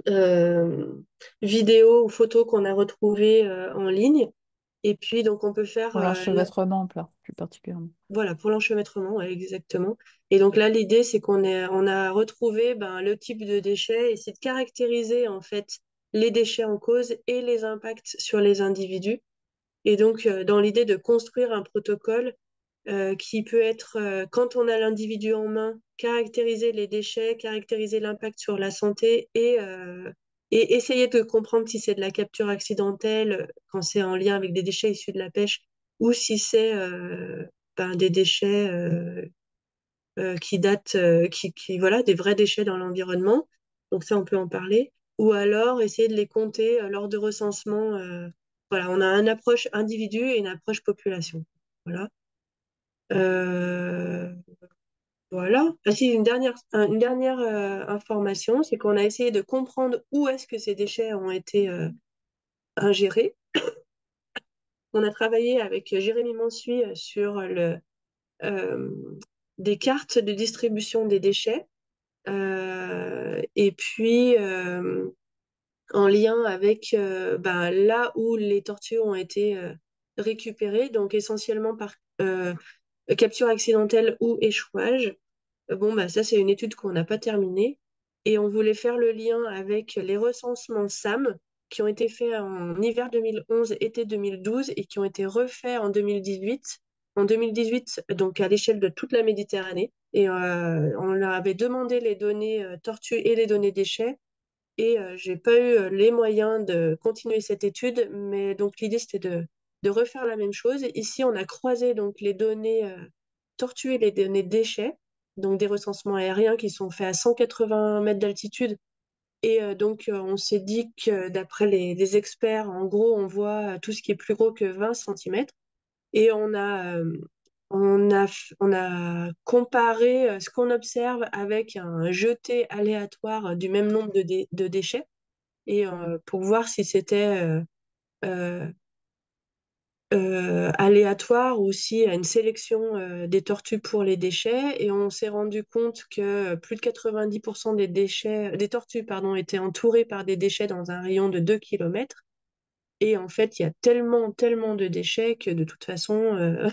euh, vidéos ou photos qu'on a retrouvées en ligne. Et puis, donc, on peut faire Pour l'enchevêtrement, plus particulièrement. voilà, pour l'enchevêtrement, ouais, exactement. Et donc là, l'idée, c'est on a retrouvé ben, le type de déchets et c'est de caractériser en fait les déchets en cause et les impacts sur les individus. Et donc, dans l'idée de construire un protocole qui peut être, quand on a l'individu en main, caractériser les déchets, caractériser l'impact sur la santé et essayer de comprendre si c'est de la capture accidentelle, quand c'est en lien avec des déchets issus de la pêche, ou si c'est ben, des déchets qui datent, voilà, des vrais déchets dans l'environnement. Donc ça, on peut en parler. Ou alors essayer de les compter lors de recensement. Voilà, on a une approche individu et une approche population. Voilà. Euh, voilà. Ah, si, une dernière information, c'est qu'on a essayé de comprendre où est-ce que ces déchets ont été ingérés. On a travaillé avec Jérémy Mansuy sur euh, des cartes de distribution des déchets. Et puis, en lien avec ben, là où les tortues ont été récupérées, donc essentiellement par capture accidentelle ou échouage. Bon, bah, ça, c'est une étude qu'on n'a pas terminée. Et on voulait faire le lien avec les recensements SAM qui ont été faits en hiver 2011, été 2012 et qui ont été refaits en 2018. En 2018, donc à l'échelle de toute la Méditerranée. Et on leur avait demandé les données tortues et les données déchets. Et j'ai pas eu les moyens de continuer cette étude, mais donc l'idée c'était de refaire la même chose. Ici, on a croisé donc les données tortues et les données déchets, donc des recensements aériens qui sont faits à 180 mètres d'altitude. Et donc on s'est dit que d'après les experts, en gros, on voit tout ce qui est plus gros que 20 cm. Et on a comparé ce qu'on observe avec un jeté aléatoire du même nombre de déchets et pour voir si c'était euh, aléatoire ou si à une sélection des tortues pour les déchets. Et on s'est rendu compte que plus de 90% des tortues, pardon, étaient entourées par des déchets dans un rayon de 2 kilomètres. Et en fait, il y a tellement, tellement de déchets que de toute façon,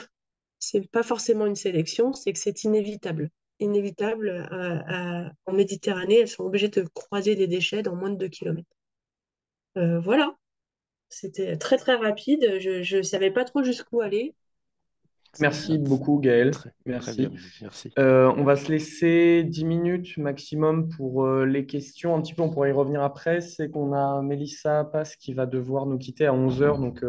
c'est pas forcément une sélection, c'est que c'est inévitable. Inévitable, en Méditerranée, elles sont obligées de croiser des déchets dans moins de 2 kilomètres. Voilà, c'était très très rapide. Je ne savais pas trop jusqu'où aller. Merci beaucoup, Gaël. Très, très bien, Merci. merci. On va se laisser 10 minutes maximum pour les questions. Un petit peu, on pourrait y revenir après. C'est qu'on a Mélissa Pass qui va devoir nous quitter à 11 heures. Donc,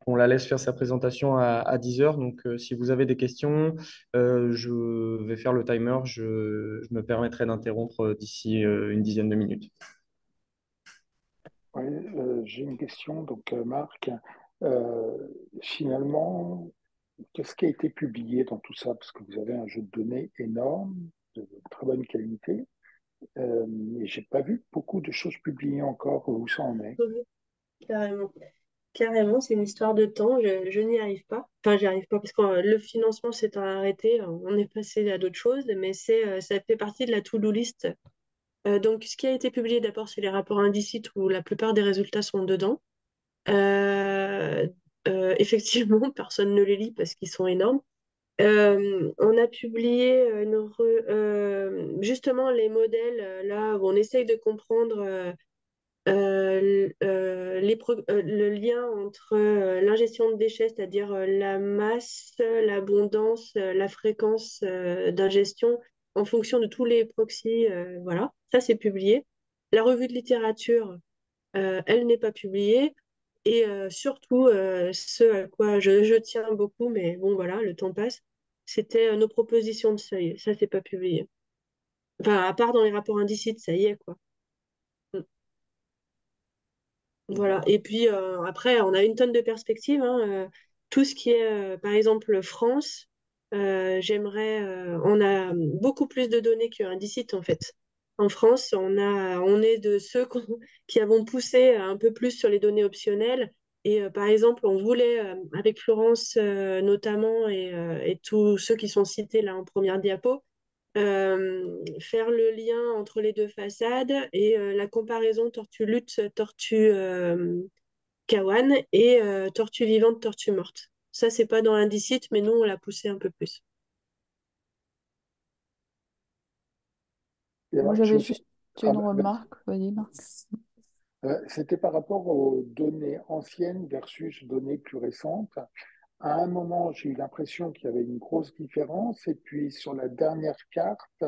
on la laisse faire sa présentation à 10 heures. Donc, si vous avez des questions, je vais faire le timer. Je me permettrai d'interrompre d'ici une dizaine de minutes. Oui, j'ai une question, donc Marc. Euh, Finalement, qu'est-ce qui a été publié dans tout ça? Parce que vous avez un jeu de données énorme, de très bonne qualité, et j'ai pas vu beaucoup de choses publiées encore. Où ça en est? Oui, carrément. Carrément, c'est une histoire de temps. Je n'y arrive pas. Enfin, j'y arrive pas parce que le financement s'est arrêté. On est passé à d'autres choses, mais ça fait partie de la to-do list. Donc, ce qui a été publié d'abord, c'est les rapports indicites où la plupart des résultats sont dedans. Euh, Effectivement, personne ne les lit parce qu'ils sont énormes. On a publié justement les modèles là où on essaye de comprendre le lien entre l'ingestion de déchets, c'est-à-dire la masse, l'abondance, la fréquence d'ingestion en fonction de tous les proxys. Voilà, ça c'est publié. La revue de littérature, elle n'est pas publiée. Et surtout, ce à quoi je tiens beaucoup, mais bon voilà, le temps passe, c'était nos propositions de seuil. Ça, c'est pas publié. Enfin, à part dans les rapports indicites, ça y est, quoi. Mm. Voilà. Et puis après, on a une tonne de perspectives, hein. Tout ce qui est, par exemple, France, on a beaucoup plus de données que Indicite, en fait. En France, on est de ceux qui avons poussé un peu plus sur les données optionnelles. Et par exemple, on voulait, avec Florence notamment, et tous ceux qui sont cités là en première diapo, faire le lien entre les deux façades et la comparaison tortue lutte, tortue Kawan et tortue vivante, tortue morte. Ça, c'est pas dans l'indicite, mais nous, on l'a poussé un peu plus. Et Moi, alors, j'ai j'avais aussi. juste Ah, une remarque. Vas-y, Marc. C'était par rapport aux données anciennes versus données plus récentes. À un moment, j'ai eu l'impression qu'il y avait une grosse différence, et puis sur la dernière carte,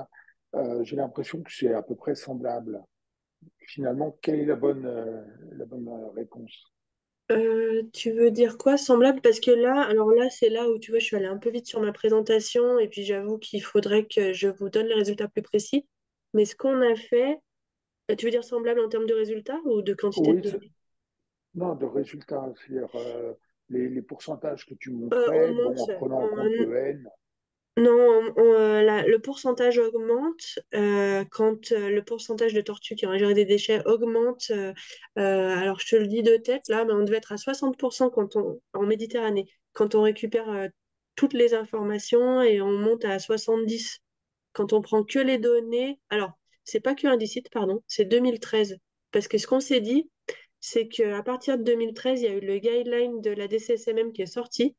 j'ai l'impression que c'est à peu près semblable. Finalement, quelle est la bonne réponse? Tu veux dire quoi, semblable? Parce que là, alors là, c'est là où tu vois, je suis allée un peu vite sur ma présentation et puis j'avoue qu'il faudrait que je vous donne les résultats plus précis. Mais ce qu'on a fait, tu veux dire semblable en termes de résultats ou de quantité de Oui, données? non, de résultats, c'est-à-dire les pourcentages que tu On montrais, bon, monte, en prenant en compte le N. non, le pourcentage augmente quand le pourcentage de tortues qui ont ingéré des déchets augmente. Alors, je te le dis de tête, là, mais on devait être à 60% en Méditerranée, quand on récupère toutes les informations et on monte à 70 quand on prend que les données. Alors, c'est pas que Indicite, pardon, c'est 2013. Parce que ce qu'on s'est dit, c'est qu'à partir de 2013, il y a eu le guideline de la DCSMM qui est sorti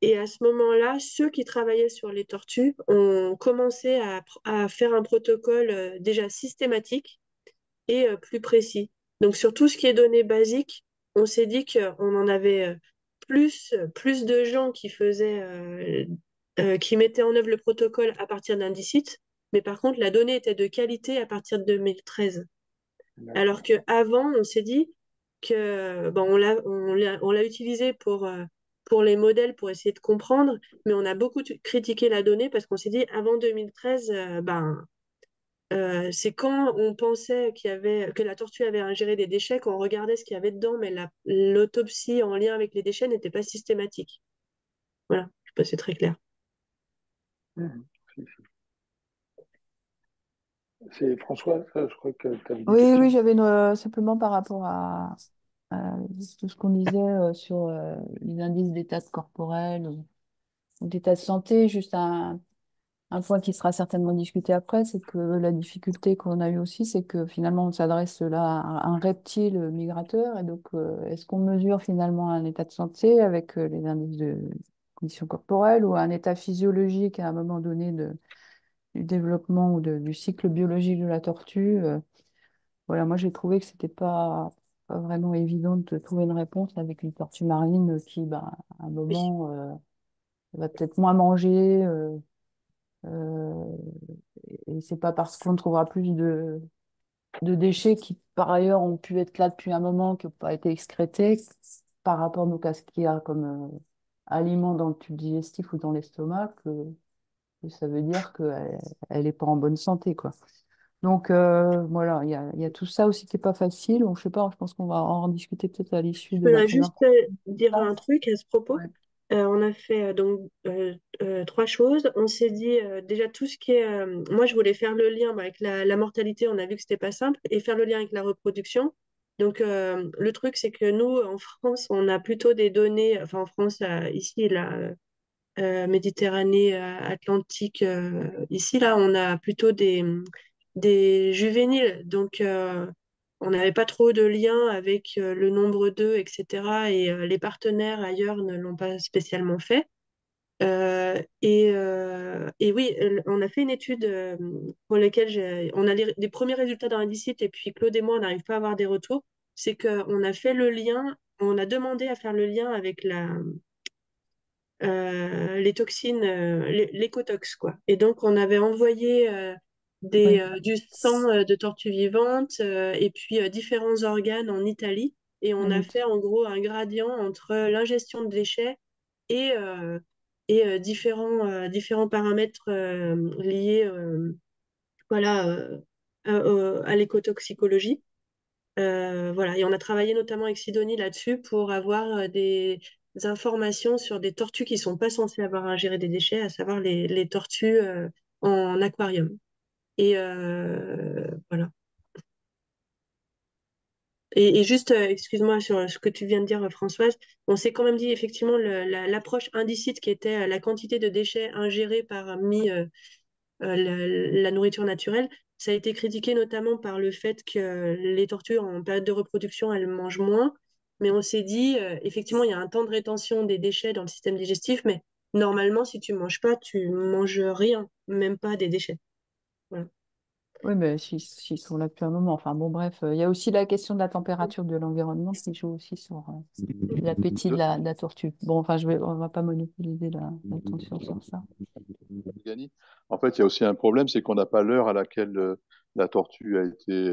et à ce moment-là, ceux qui travaillaient sur les tortues ont commencé à faire un protocole déjà systématique et plus précis. Donc sur tout ce qui est données basiques, on s'est dit qu'on en avait plus de gens qui mettaient en œuvre le protocole à partir d'Indicite, mais par contre, la donnée était de qualité à partir de 2013. Alors qu'avant, on s'est dit que bon, on l'a utilisé pour les modèles, pour essayer de comprendre, mais on a beaucoup critiqué la donnée parce qu'on s'est dit, avant 2013, c'est quand on pensait que la tortue avait ingéré des déchets, qu'on regardait ce qu'il y avait dedans, mais l'autopsie en lien avec les déchets n'était pas systématique. Voilà. sais pas si c'est très clair. C'est François, je crois que tu avais des Oui, oui, questions. j'avais simplement par rapport à tout ce qu'on disait sur les indices d'état corporel ou d'état de santé, juste un point qui sera certainement discuté après, c'est que la difficulté qu'on a eue aussi, c'est que finalement on s'adresse là à un reptile migrateur, et donc est-ce qu'on mesure finalement un état de santé avec les indices de condition corporelle ou un état physiologique à un moment donné du développement ou du cycle biologique de la tortue? Voilà, moi j'ai trouvé que c'était pas vraiment évident de trouver une réponse avec une tortue marine qui, bah, à un moment, va peut-être moins manger. Euh, et c'est pas parce qu'on trouvera plus de déchets qui, par ailleurs, ont pu être là depuis un moment, qui n'ont pas été excrétés, par rapport donc, à ce qu'il y a comme aliment dans le tube digestif ou dans l'estomac, que ça veut dire qu'elle n'est pas en bonne santé, quoi. Donc voilà, il y a tout ça aussi qui n'est pas facile. Donc, je sais pas, je pense qu'on va en discuter peut-être à l'issue Je de la voudrais juste présentation. dire un truc à ce propos. Ouais. On a fait trois choses. On s'est dit déjà tout ce qui est. Moi, je voulais faire le lien avec la mortalité. On a vu que c'était pas simple et faire le lien avec la reproduction. Donc le truc, c'est que nous, en France, on a plutôt des données. Enfin, en France, ici, la Méditerranée, Atlantique, ici, là, on a plutôt des juvéniles. Donc on n'avait pas trop de lien avec le nombre d'œufs, etc. Et les partenaires ailleurs ne l'ont pas spécialement fait. Et oui, on a fait une étude pour laquelle on a les premiers résultats dans l'indicite et puis Claude et moi, on n'arrive pas à avoir des retours. C'est qu'on a fait le lien, on a demandé à faire le lien avec les toxines, l'écotox, quoi. Et donc, on avait envoyé Oui. du sang de tortues vivantes et puis différents organes en Italie. Et on a fait en gros un gradient entre l'ingestion de déchets et, différents paramètres liés voilà, à l'écotoxicologie. Voilà. Et on a travaillé notamment avec Sidonie là-dessus pour avoir des informations sur des tortues qui sont pas censées avoir ingéré des déchets, à savoir les tortues en aquarium. Et voilà. Et juste, excuse-moi sur ce que tu viens de dire, Françoise, on s'est quand même dit effectivement l'approche indicite qui était la quantité de déchets ingérés parmi la nourriture naturelle. Ça a été critiqué notamment par le fait que les tortues en période de reproduction, elles mangent moins. Mais on s'est dit, effectivement, il y a un temps de rétention des déchets dans le système digestif, mais normalement, si tu manges pas, tu manges rien, même pas des déchets. Voilà. Oui, mais s'ils sont là depuis un moment. Enfin bon, bref, il y a aussi la question de la température de l'environnement qui joue aussi sur l'appétit de la tortue. Bon, enfin, on va pas monopoliser l'attention sur ça. Gani. En fait, il y a aussi un problème, c'est qu'on n'a pas l'heure à laquelle la tortue a été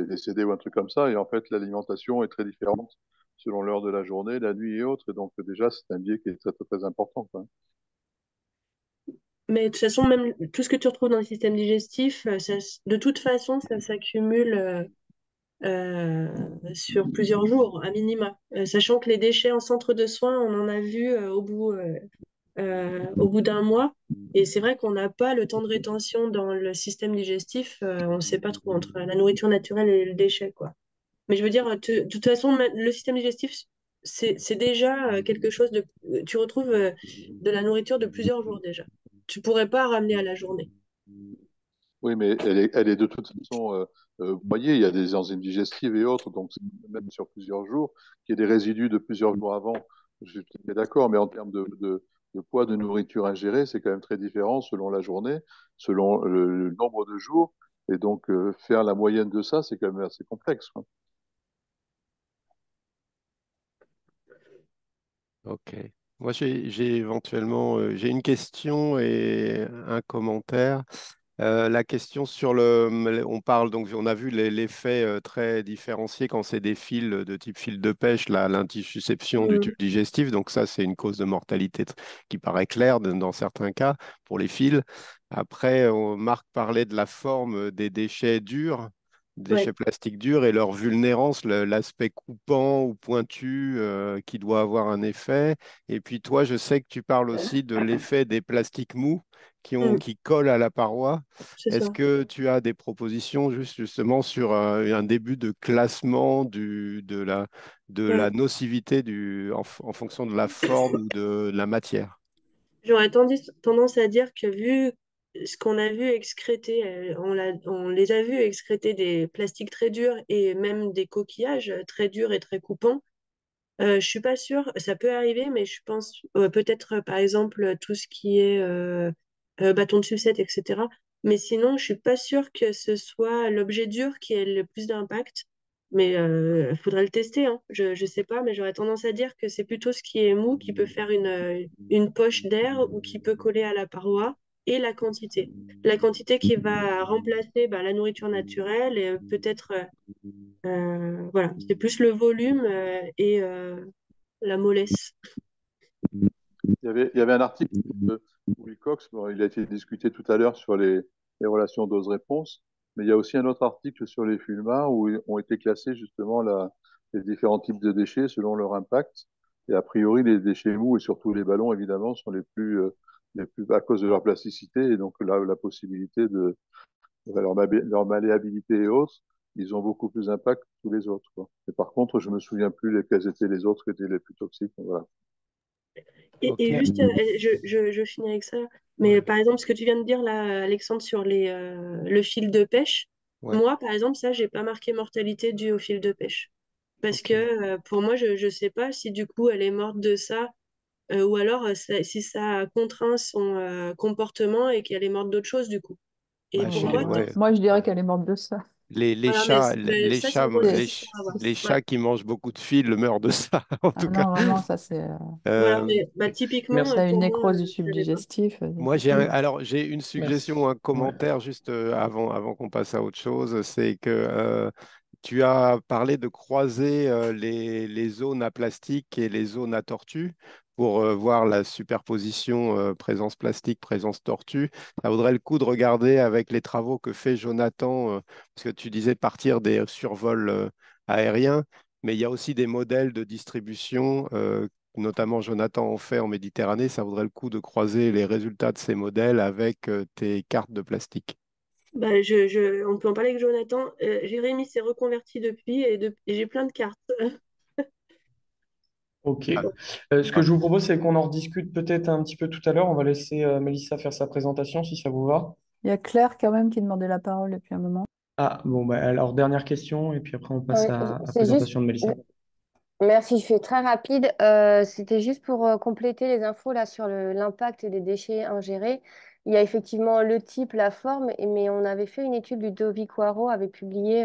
décédée ou un truc comme ça. Et en fait, l'alimentation est très différente selon l'heure de la journée, la nuit et autres. Et donc, déjà, c'est un biais qui est très, très, très important, quoi. Mais de toute façon, même tout ce que tu retrouves dans le système digestif, de toute façon, ça s'accumule sur plusieurs jours, à minima. Sachant que les déchets en centre de soins, on en a vu au bout d'un mois. Et c'est vrai qu'on n'a pas le temps de rétention dans le système digestif. On ne sait pas trop entre la nourriture naturelle et le déchet, quoi. Mais je veux dire, de toute façon, le système digestif, c'est déjà quelque chose de... Tu retrouves de la nourriture de plusieurs jours déjà. Tu pourrais pas ramener à la journée. Oui, mais elle est de toute façon broyée. Il y a des enzymes digestives et autres, donc c'est même sur plusieurs jours, qu'il y ait des résidus de plusieurs jours avant. Je suis tout à fait d'accord, mais en termes de poids de nourriture ingérée, c'est quand même très différent selon la journée, selon le nombre de jours. Et donc, faire la moyenne de ça, c'est quand même assez complexe, quoi. Ok. Moi, j'ai éventuellement j'ai une question et un commentaire. La question sur on parle donc, on a vu l'effet très différencié quand c'est des fils de type fil de pêche, l'intussusception du tube digestif. Donc ça, c'est une cause de mortalité qui paraît claire dans certains cas pour les fils. Après, Marc parlait de la forme des déchets durs. déchets plastiques durs et leur vulnérance, l'aspect coupant ou pointu qui doit avoir un effet. Et puis toi, je sais que tu parles aussi de l'effet des plastiques mous qui collent à la paroi. C'est Est-ce ça. que tu as des propositions justement sur un début de classement de la Ouais. nocivité en fonction de la forme ou de la matière? J'aurais tendance à dire que vu ce qu'on a vu excréter, on les a vus excréter des plastiques très durs et même des coquillages très durs et très coupants. Je suis pas sûre, ça peut arriver, mais je pense peut-être par exemple tout ce qui est bâton de sucette, etc. Mais sinon, je suis pas sûre que ce soit l'objet dur qui ait le plus d'impact. Mais il faudrait le tester, hein. Je sais pas, mais j'aurais tendance à dire que c'est plutôt ce qui est mou qui peut faire une poche d'air ou qui peut coller à la paroi et la quantité. La quantité qui va remplacer bah, la nourriture naturelle et peut-être voilà, c'est plus le volume et la mollesse. Il y avait un article de Louis Cox, bon, il a été discuté tout à l'heure sur les relations dose-réponse, mais il y a aussi un autre article sur les fulma où ont été classés justement les différents types de déchets selon leur impact. Et a priori, les déchets mous et surtout les ballons, évidemment, sont les plus à cause de leur plasticité et donc la possibilité de leur malléabilité et autres, ils ont beaucoup plus d'impact que tous les autres, quoi. Et par contre, je me souviens plus lesquels étaient les autres qui étaient les plus toxiques. Voilà. Et juste, je finis avec ça. Mais par exemple, ce que tu viens de dire là, Alexandre, sur le fil de pêche, Ouais. moi, par exemple, ça, j'ai pas marqué mortalité due au fil de pêche. Parce que pour moi, je sais pas si du coup elle est morte de ça, ou alors si ça a contraint son comportement et qu'elle est morte d'autre chose du coup. Et Bah, pour moi, ouais. Moi, je dirais qu'elle est morte de ça. Les voilà, mais, chats, mais ça, c'est encore une autre histoire à voir. les Ouais. chats qui mangent beaucoup de fils meurent de ça, en Ah tout cas. non, vraiment, ça c'est Voilà, Euh, mais bah, typiquement, t'as une pour moi, nécrose du tube ça l'est pas. digestif. Moi, C'est tout. alors, j'ai une suggestion ou un commentaire juste avant qu'on passe à autre chose. C'est que tu as parlé de croiser les zones à plastique et les zones à tortue pour voir la superposition présence plastique, présence tortue. Ça vaudrait le coup de regarder avec les travaux que fait Jonathan, parce que tu disais partir des survols aériens, mais il y a aussi des modèles de distribution notamment Jonathan en fait en Méditerranée, ça vaudrait le coup de croiser les résultats de ces modèles avec tes cartes de plastique. Bah, on peut en parler avec Jonathan. Jérémy s'est reconverti depuis et j'ai plein de cartes. Ok. Ah, Ce que je vous propose, c'est qu'on en rediscute peut-être un petit peu tout à l'heure. On va laisser Mélissa faire sa présentation si ça vous va. Il y a Claire quand même qui demandait la parole depuis un moment. Ah, bon, bah, alors dernière question et puis après on passe Oui, à la c'est juste. présentation de Mélissa. Merci, je fais très rapide. C'était juste pour compléter les infos là sur l'impact des déchets ingérés. Il y a effectivement le type, la forme, mais on avait fait une étude, Ludovic Waro avait publié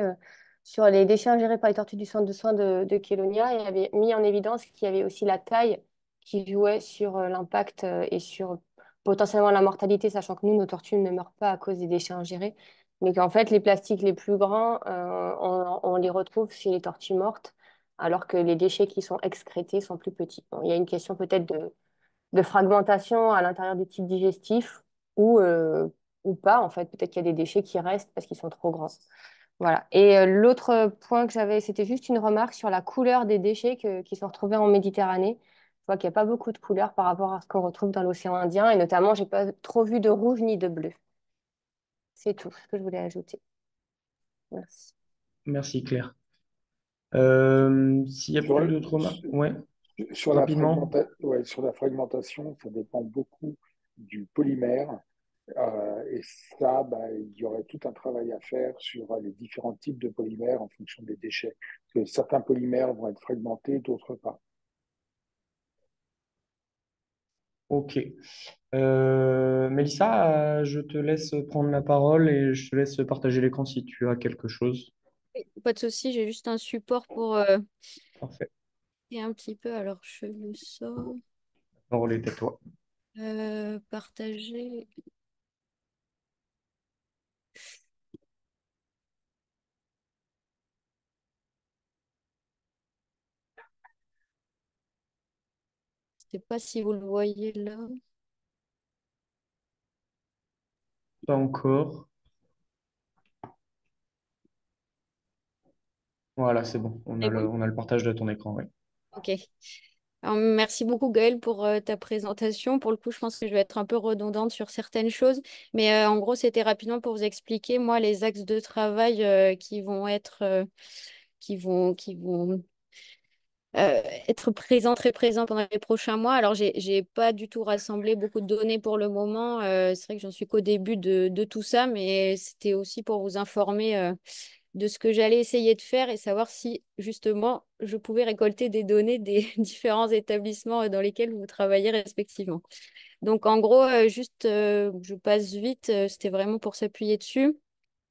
sur les déchets ingérés par les tortues du centre de soins de Kélonia et avait mis en évidence qu'il y avait aussi la taille qui jouait sur l'impact et sur potentiellement la mortalité, sachant que nous, nos tortues ne meurent pas à cause des déchets ingérés, mais qu'en fait, les plastiques les plus grands, on les retrouve chez les tortues mortes alors que les déchets qui sont excrétés sont plus petits. Bon, il y a une question peut-être de fragmentation à l'intérieur du tube digestif ou pas, en fait. Peut-être qu'il y a des déchets qui restent parce qu'ils sont trop grands. Voilà. Et l'autre point que j'avais, c'était juste une remarque sur la couleur des déchets qui sont retrouvés en Méditerranée. Je vois qu'il n'y a pas beaucoup de couleurs par rapport à ce qu'on retrouve dans l'océan Indien, et notamment, j'ai pas trop vu de rouge ni de bleu. C'est tout ce que je voulais ajouter. Merci. Merci Claire. S'il n'y a Sur, plus d'autres remarques, ouais, rapidement. sur la fragmentation, ça dépend beaucoup du polymère. Et ça, bah, il y aurait tout un travail à faire sur les différents types de polymères en fonction des déchets. Parce que certains polymères vont être fragmentés, d'autres pas. Ok. Mélissa, je te laisse prendre la parole et je te laisse partager l'écran si tu as quelque chose. Oui, pas de souci, j'ai juste un support pour Parfait. et un petit peu. Alors, je le sors. La parole est à toi. Partager. Je sais pas si vous le voyez là. Pas encore. Voilà, c'est bon. C'est bon? On a le partage de ton écran, oui. Ok. Alors, merci beaucoup Gaëlle pour ta présentation. Pour le coup, je pense que je vais être un peu redondante sur certaines choses, mais en gros, c'était rapidement pour vous expliquer, moi, les axes de travail qui vont être, qui vont être présents, très présents pendant les prochains mois. Alors, j'ai pas du tout rassemblé beaucoup de données pour le moment. C'est vrai que j'en suis qu'au début de tout ça, mais c'était aussi pour vous informer de ce que j'allais essayer de faire et savoir si justement je pouvais récolter des données des différents établissements dans lesquels vous travaillez respectivement. Donc en gros, je passe vite, c'était vraiment pour s'appuyer dessus.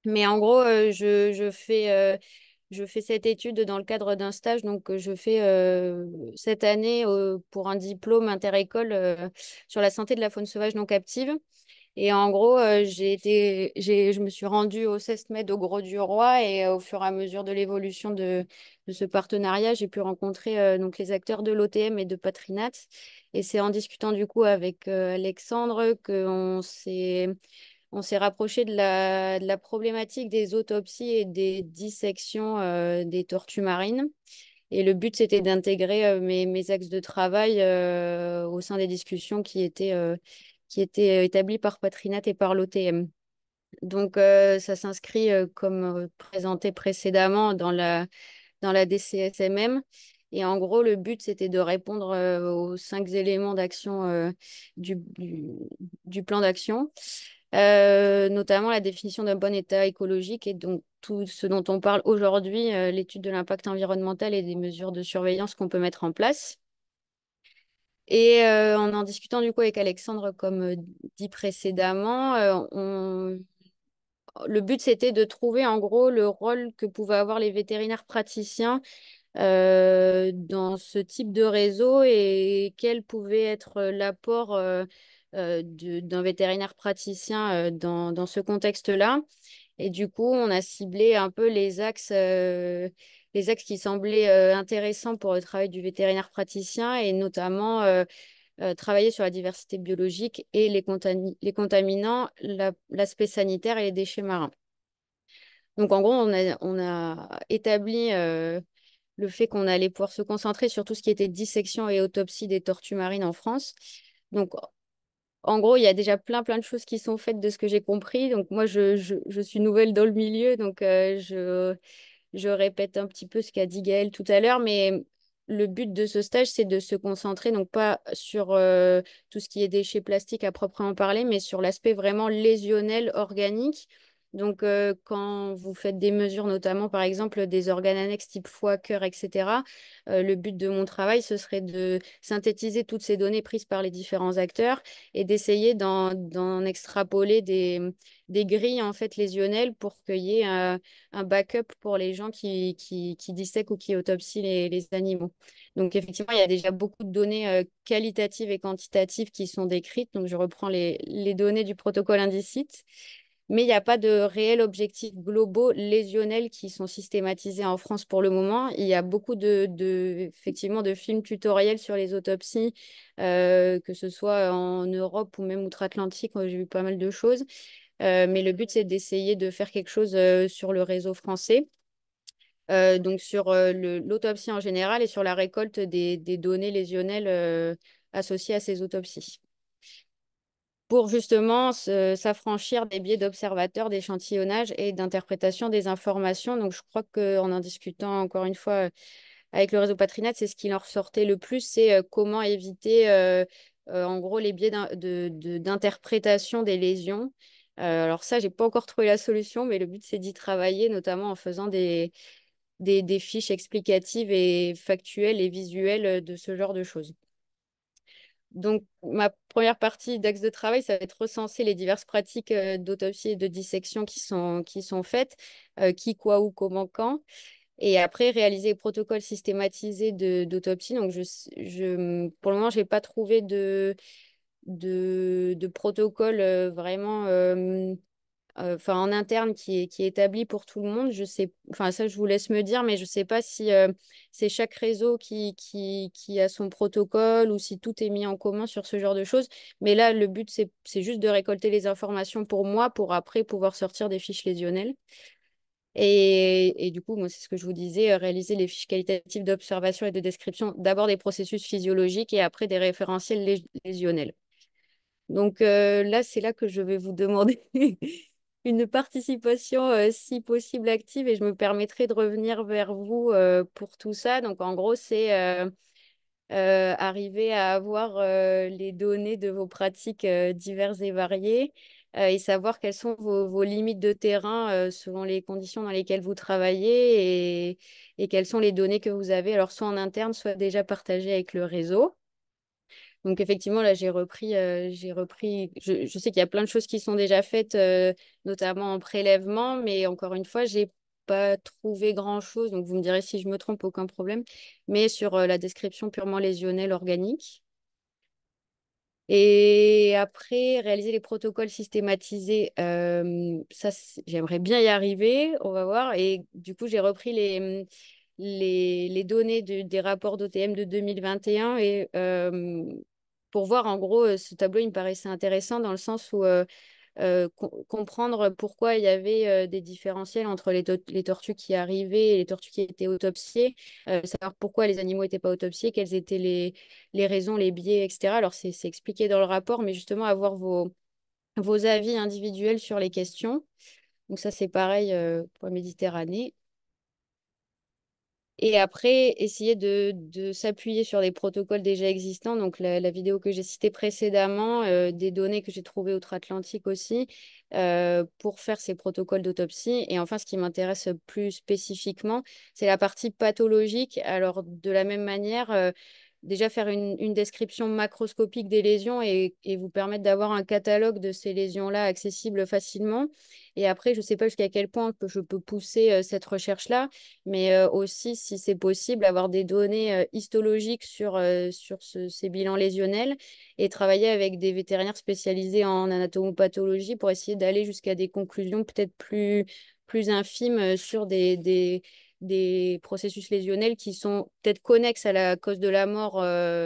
Mais en gros, je fais cette étude dans le cadre d'un stage. Donc je fais cette année pour un diplôme inter-école sur la santé de la faune sauvage non captive. Et en gros, je me suis rendue au CESMED au Grau-du-Roi et au fur et à mesure de l'évolution de ce partenariat, j'ai pu rencontrer donc les acteurs de l'OTM et de Patrinat. Et c'est en discutant du coup avec Alexandre on s'est rapproché de la problématique des autopsies et des dissections des tortues marines. Et le but, c'était d'intégrer mes axes de travail au sein des discussions qui étaient établies par Patrinat et par l'OTM. Donc, ça s'inscrit, comme présenté précédemment, dans la DCSMM. Et en gros, le but, c'était de répondre aux 5 éléments d'action du plan d'action, notamment la définition d'un bon état écologique et donc tout ce dont on parle aujourd'hui, l'étude de l'impact environnemental et des mesures de surveillance qu'on peut mettre en place. Et en discutant du coup avec Alexandre, comme dit précédemment, le but c'était de trouver en gros le rôle que pouvaient avoir les vétérinaires praticiens dans ce type de réseau et quel pouvait être l'apport d'un vétérinaire praticien dans ce contexte-là. Et du coup, on a ciblé un peu les axes qui semblaient intéressants pour le travail du vétérinaire praticien et notamment travailler sur la diversité biologique et les contaminants, l'aspect sanitaire et les déchets marins. Donc en gros, on a établi le fait qu'on allait pouvoir se concentrer sur tout ce qui était dissection et autopsie des tortues marines en France. Donc en gros, il y a déjà plein de choses qui sont faites de ce que j'ai compris. Donc moi, je suis nouvelle dans le milieu, donc je répète un petit peu ce qu'a dit Gaëlle tout à l'heure, mais le but de ce stage, c'est de se concentrer, donc pas sur tout ce qui est déchets plastiques à proprement parler, mais sur l'aspect vraiment lésionnel, organique. Donc, quand vous faites des mesures, notamment par exemple des organes annexes type foie, cœur, etc., le but de mon travail, ce serait de synthétiser toutes ces données prises par les différents acteurs et d'essayer d'en extrapoler des grilles en fait lésionnelles pour qu'il y ait un backup pour les gens qui dissèquent ou qui autopsient les animaux. Donc, effectivement, il y a déjà beaucoup de données qualitatives et quantitatives qui sont décrites. Donc, je reprends les données du protocole indicite. Mais il n'y a pas de réels objectifs globaux lésionnels qui sont systématisés en France pour le moment. Il y a beaucoup effectivement, de films tutoriels sur les autopsies, que ce soit en Europe ou même outre-Atlantique. J'ai vu pas mal de choses. Mais le but, c'est d'essayer de faire quelque chose sur le réseau français, donc sur l'autopsie en général et sur la récolte des données lésionnelles associées à ces autopsies, pour justement s'affranchir des biais d'observateurs, d'échantillonnage et d'interprétation des informations. Donc je crois qu'en discutant encore une fois avec le réseau Patrinat, c'est ce qui leur sortait le plus, c'est comment éviter en gros les biais d'interprétation des lésions. Alors ça, j'ai pas encore trouvé la solution, mais le but, c'est d'y travailler, notamment en faisant des fiches explicatives et factuelles et visuelles de ce genre de choses. Donc, ma première partie d'axe de travail, ça va être recenser les diverses pratiques d'autopsie et de dissection qui sont faites, qui, quoi, où, comment, quand. Et après, réaliser les protocoles systématisés d'autopsie. Donc, pour le moment, je n'ai pas trouvé de protocole vraiment enfin, en interne qui est établi pour tout le monde. Je sais, enfin, ça, je vous laisse me dire, mais je ne sais pas si c'est chaque réseau qui a son protocole ou si tout est mis en commun sur ce genre de choses. Mais là, le but, c'est juste de récolter les informations pour moi, pour après pouvoir sortir des fiches lésionnelles. Et du coup, moi, c'est ce que je vous disais, réaliser les fiches qualitatives d'observation et de description, d'abord des processus physiologiques et après des référentiels lésionnels. Donc là, c'est là que je vais vous demander une participation, si possible, active, et je me permettrai de revenir vers vous pour tout ça. Donc en gros, c'est arriver à avoir les données de vos pratiques diverses et variées et savoir quelles sont vos limites de terrain selon les conditions dans lesquelles vous travaillez et quelles sont les données que vous avez, alors soit en interne, soit déjà partagées avec le réseau. Donc effectivement, là, je sais qu'il y a plein de choses qui sont déjà faites, notamment en prélèvement, mais encore une fois, j'ai pas trouvé grand-chose. Donc vous me direz si je me trompe, aucun problème. Mais sur la description purement lésionnelle organique. Et après, réaliser les protocoles systématisés, ça, j'aimerais bien y arriver, on va voir. Et du coup, j'ai repris les données des rapports d'OTM de 2021 pour voir, en gros, ce tableau, il me paraissait intéressant dans le sens où comprendre pourquoi il y avait des différentiels entre les tortues qui arrivaient et les tortues qui étaient autopsiées, savoir pourquoi les animaux n'étaient pas autopsiés, quelles étaient les raisons, les biais, etc. Alors, c'est expliqué dans le rapport, mais justement, avoir vos avis individuels sur les questions. Donc, ça, c'est pareil pour la Méditerranée. Et après, essayer de s'appuyer sur des protocoles déjà existants. Donc, la vidéo que j'ai citée précédemment, des données que j'ai trouvées outre-Atlantique aussi, pour faire ces protocoles d'autopsie. Et enfin, ce qui m'intéresse plus spécifiquement, c'est la partie pathologique. Alors, de la même manière, déjà faire une description macroscopique des lésions et vous permettre d'avoir un catalogue de ces lésions-là accessible facilement. Et après, je ne sais pas jusqu'à quel point que je peux pousser cette recherche-là, mais aussi, si c'est possible, avoir des données histologiques sur ces bilans lésionnels et travailler avec des vétérinaires spécialisés en anatomopathologie pour essayer d'aller jusqu'à des conclusions peut-être plus infimes sur des processus lésionnels qui sont peut-être connexes à la cause de la mort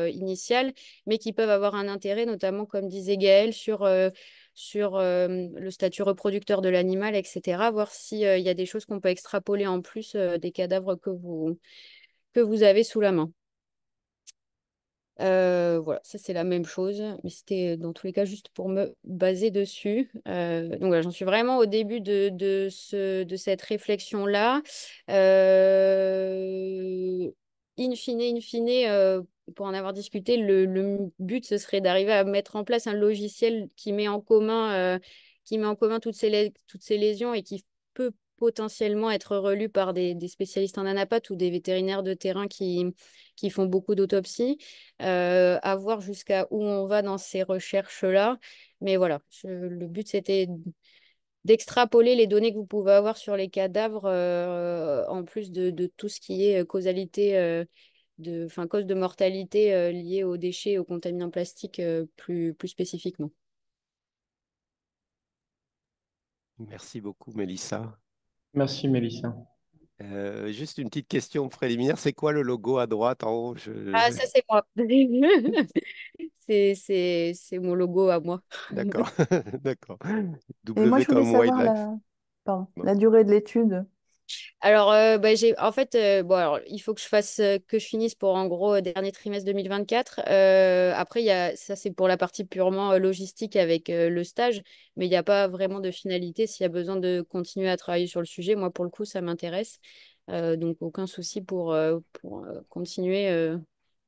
initiale, mais qui peuvent avoir un intérêt, notamment, comme disait Gaël, sur le statut reproducteur de l'animal, etc. Voir s'il y a des choses qu'on peut extrapoler en plus des cadavres que vous avez sous la main. Voilà, ça c'est la même chose, mais c'était dans tous les cas juste pour me baser dessus. Donc voilà, j'en suis vraiment au début de cette réflexion-là. In fine, pour en avoir discuté, le but ce serait d'arriver à mettre en place un logiciel qui met en commun toutes ces lésions et qui peut potentiellement être relu par des spécialistes en anapath ou des vétérinaires de terrain qui font beaucoup d'autopsies, à voir jusqu'à où on va dans ces recherches-là. Mais voilà, le but, c'était d'extrapoler les données que vous pouvez avoir sur les cadavres, en plus de tout ce qui est causalité, enfin, cause de mortalité liée aux déchets et aux contaminants plastiques plus spécifiquement. Merci beaucoup, Mélissa. Merci, Mélissa. Juste une petite question préliminaire. C'est quoi le logo à droite en haut? Ah, ça, c'est moi. C'est mon logo à moi. D'accord, d'accord. Et moi, W je voulais comme savoir wildlife. pardon, Non. la durée de l'étude. Alors, en fait, bon, alors, il faut que que je finisse pour en gros dernier trimestre 2024. Après, ça, c'est pour la partie purement logistique avec le stage, mais il n'y a pas vraiment de finalité. S'il y a besoin de continuer à travailler sur le sujet, moi, pour le coup, ça m'intéresse. Donc, aucun souci pour continuer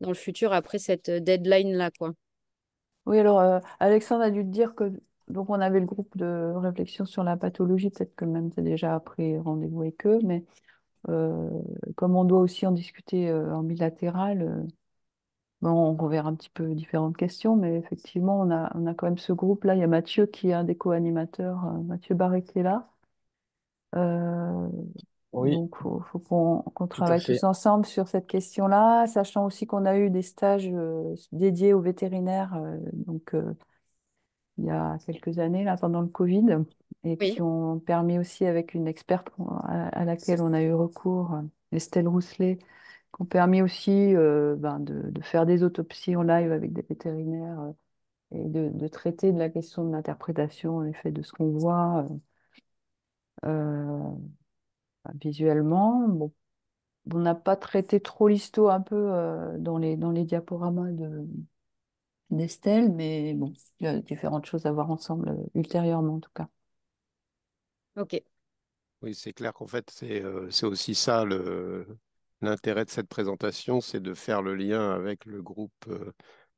dans le futur après cette deadline-là, quoi. Oui, alors Alexandre a dû te dire que donc on avait le groupe de réflexion sur la pathologie, peut-être que même tu as déjà pris rendez-vous avec eux, mais euh, comme on doit aussi en discuter en bilatéral, bon, on reverra un petit peu différentes questions, mais effectivement, on a quand même ce groupe-là. Il y a Mathieu qui est un des co-animateurs, Mathieu Barré qui est là. Euh, Oui, donc, faut qu'on tout à travaille tous fait. ensemble sur cette question-là, sachant aussi qu'on a eu des stages dédiés aux vétérinaires. Il y a quelques années, là, pendant le Covid, et Oui. qui ont permis aussi, avec une experte à laquelle on a eu recours, Estelle Rousselet, qui ont permis aussi de faire des autopsies en live avec des vétérinaires et de traiter de la question de l'interprétation, en effet, de ce qu'on voit. Euh, visuellement. Bon, on n'a pas traité trop l'histo un peu dans les diaporamas d'Estelle, mais bon, il y a différentes choses à voir ensemble ultérieurement en tout cas. Ok. Oui, c'est clair qu'en fait, c'est aussi ça l'intérêt de cette présentation, c'est de faire le lien avec le groupe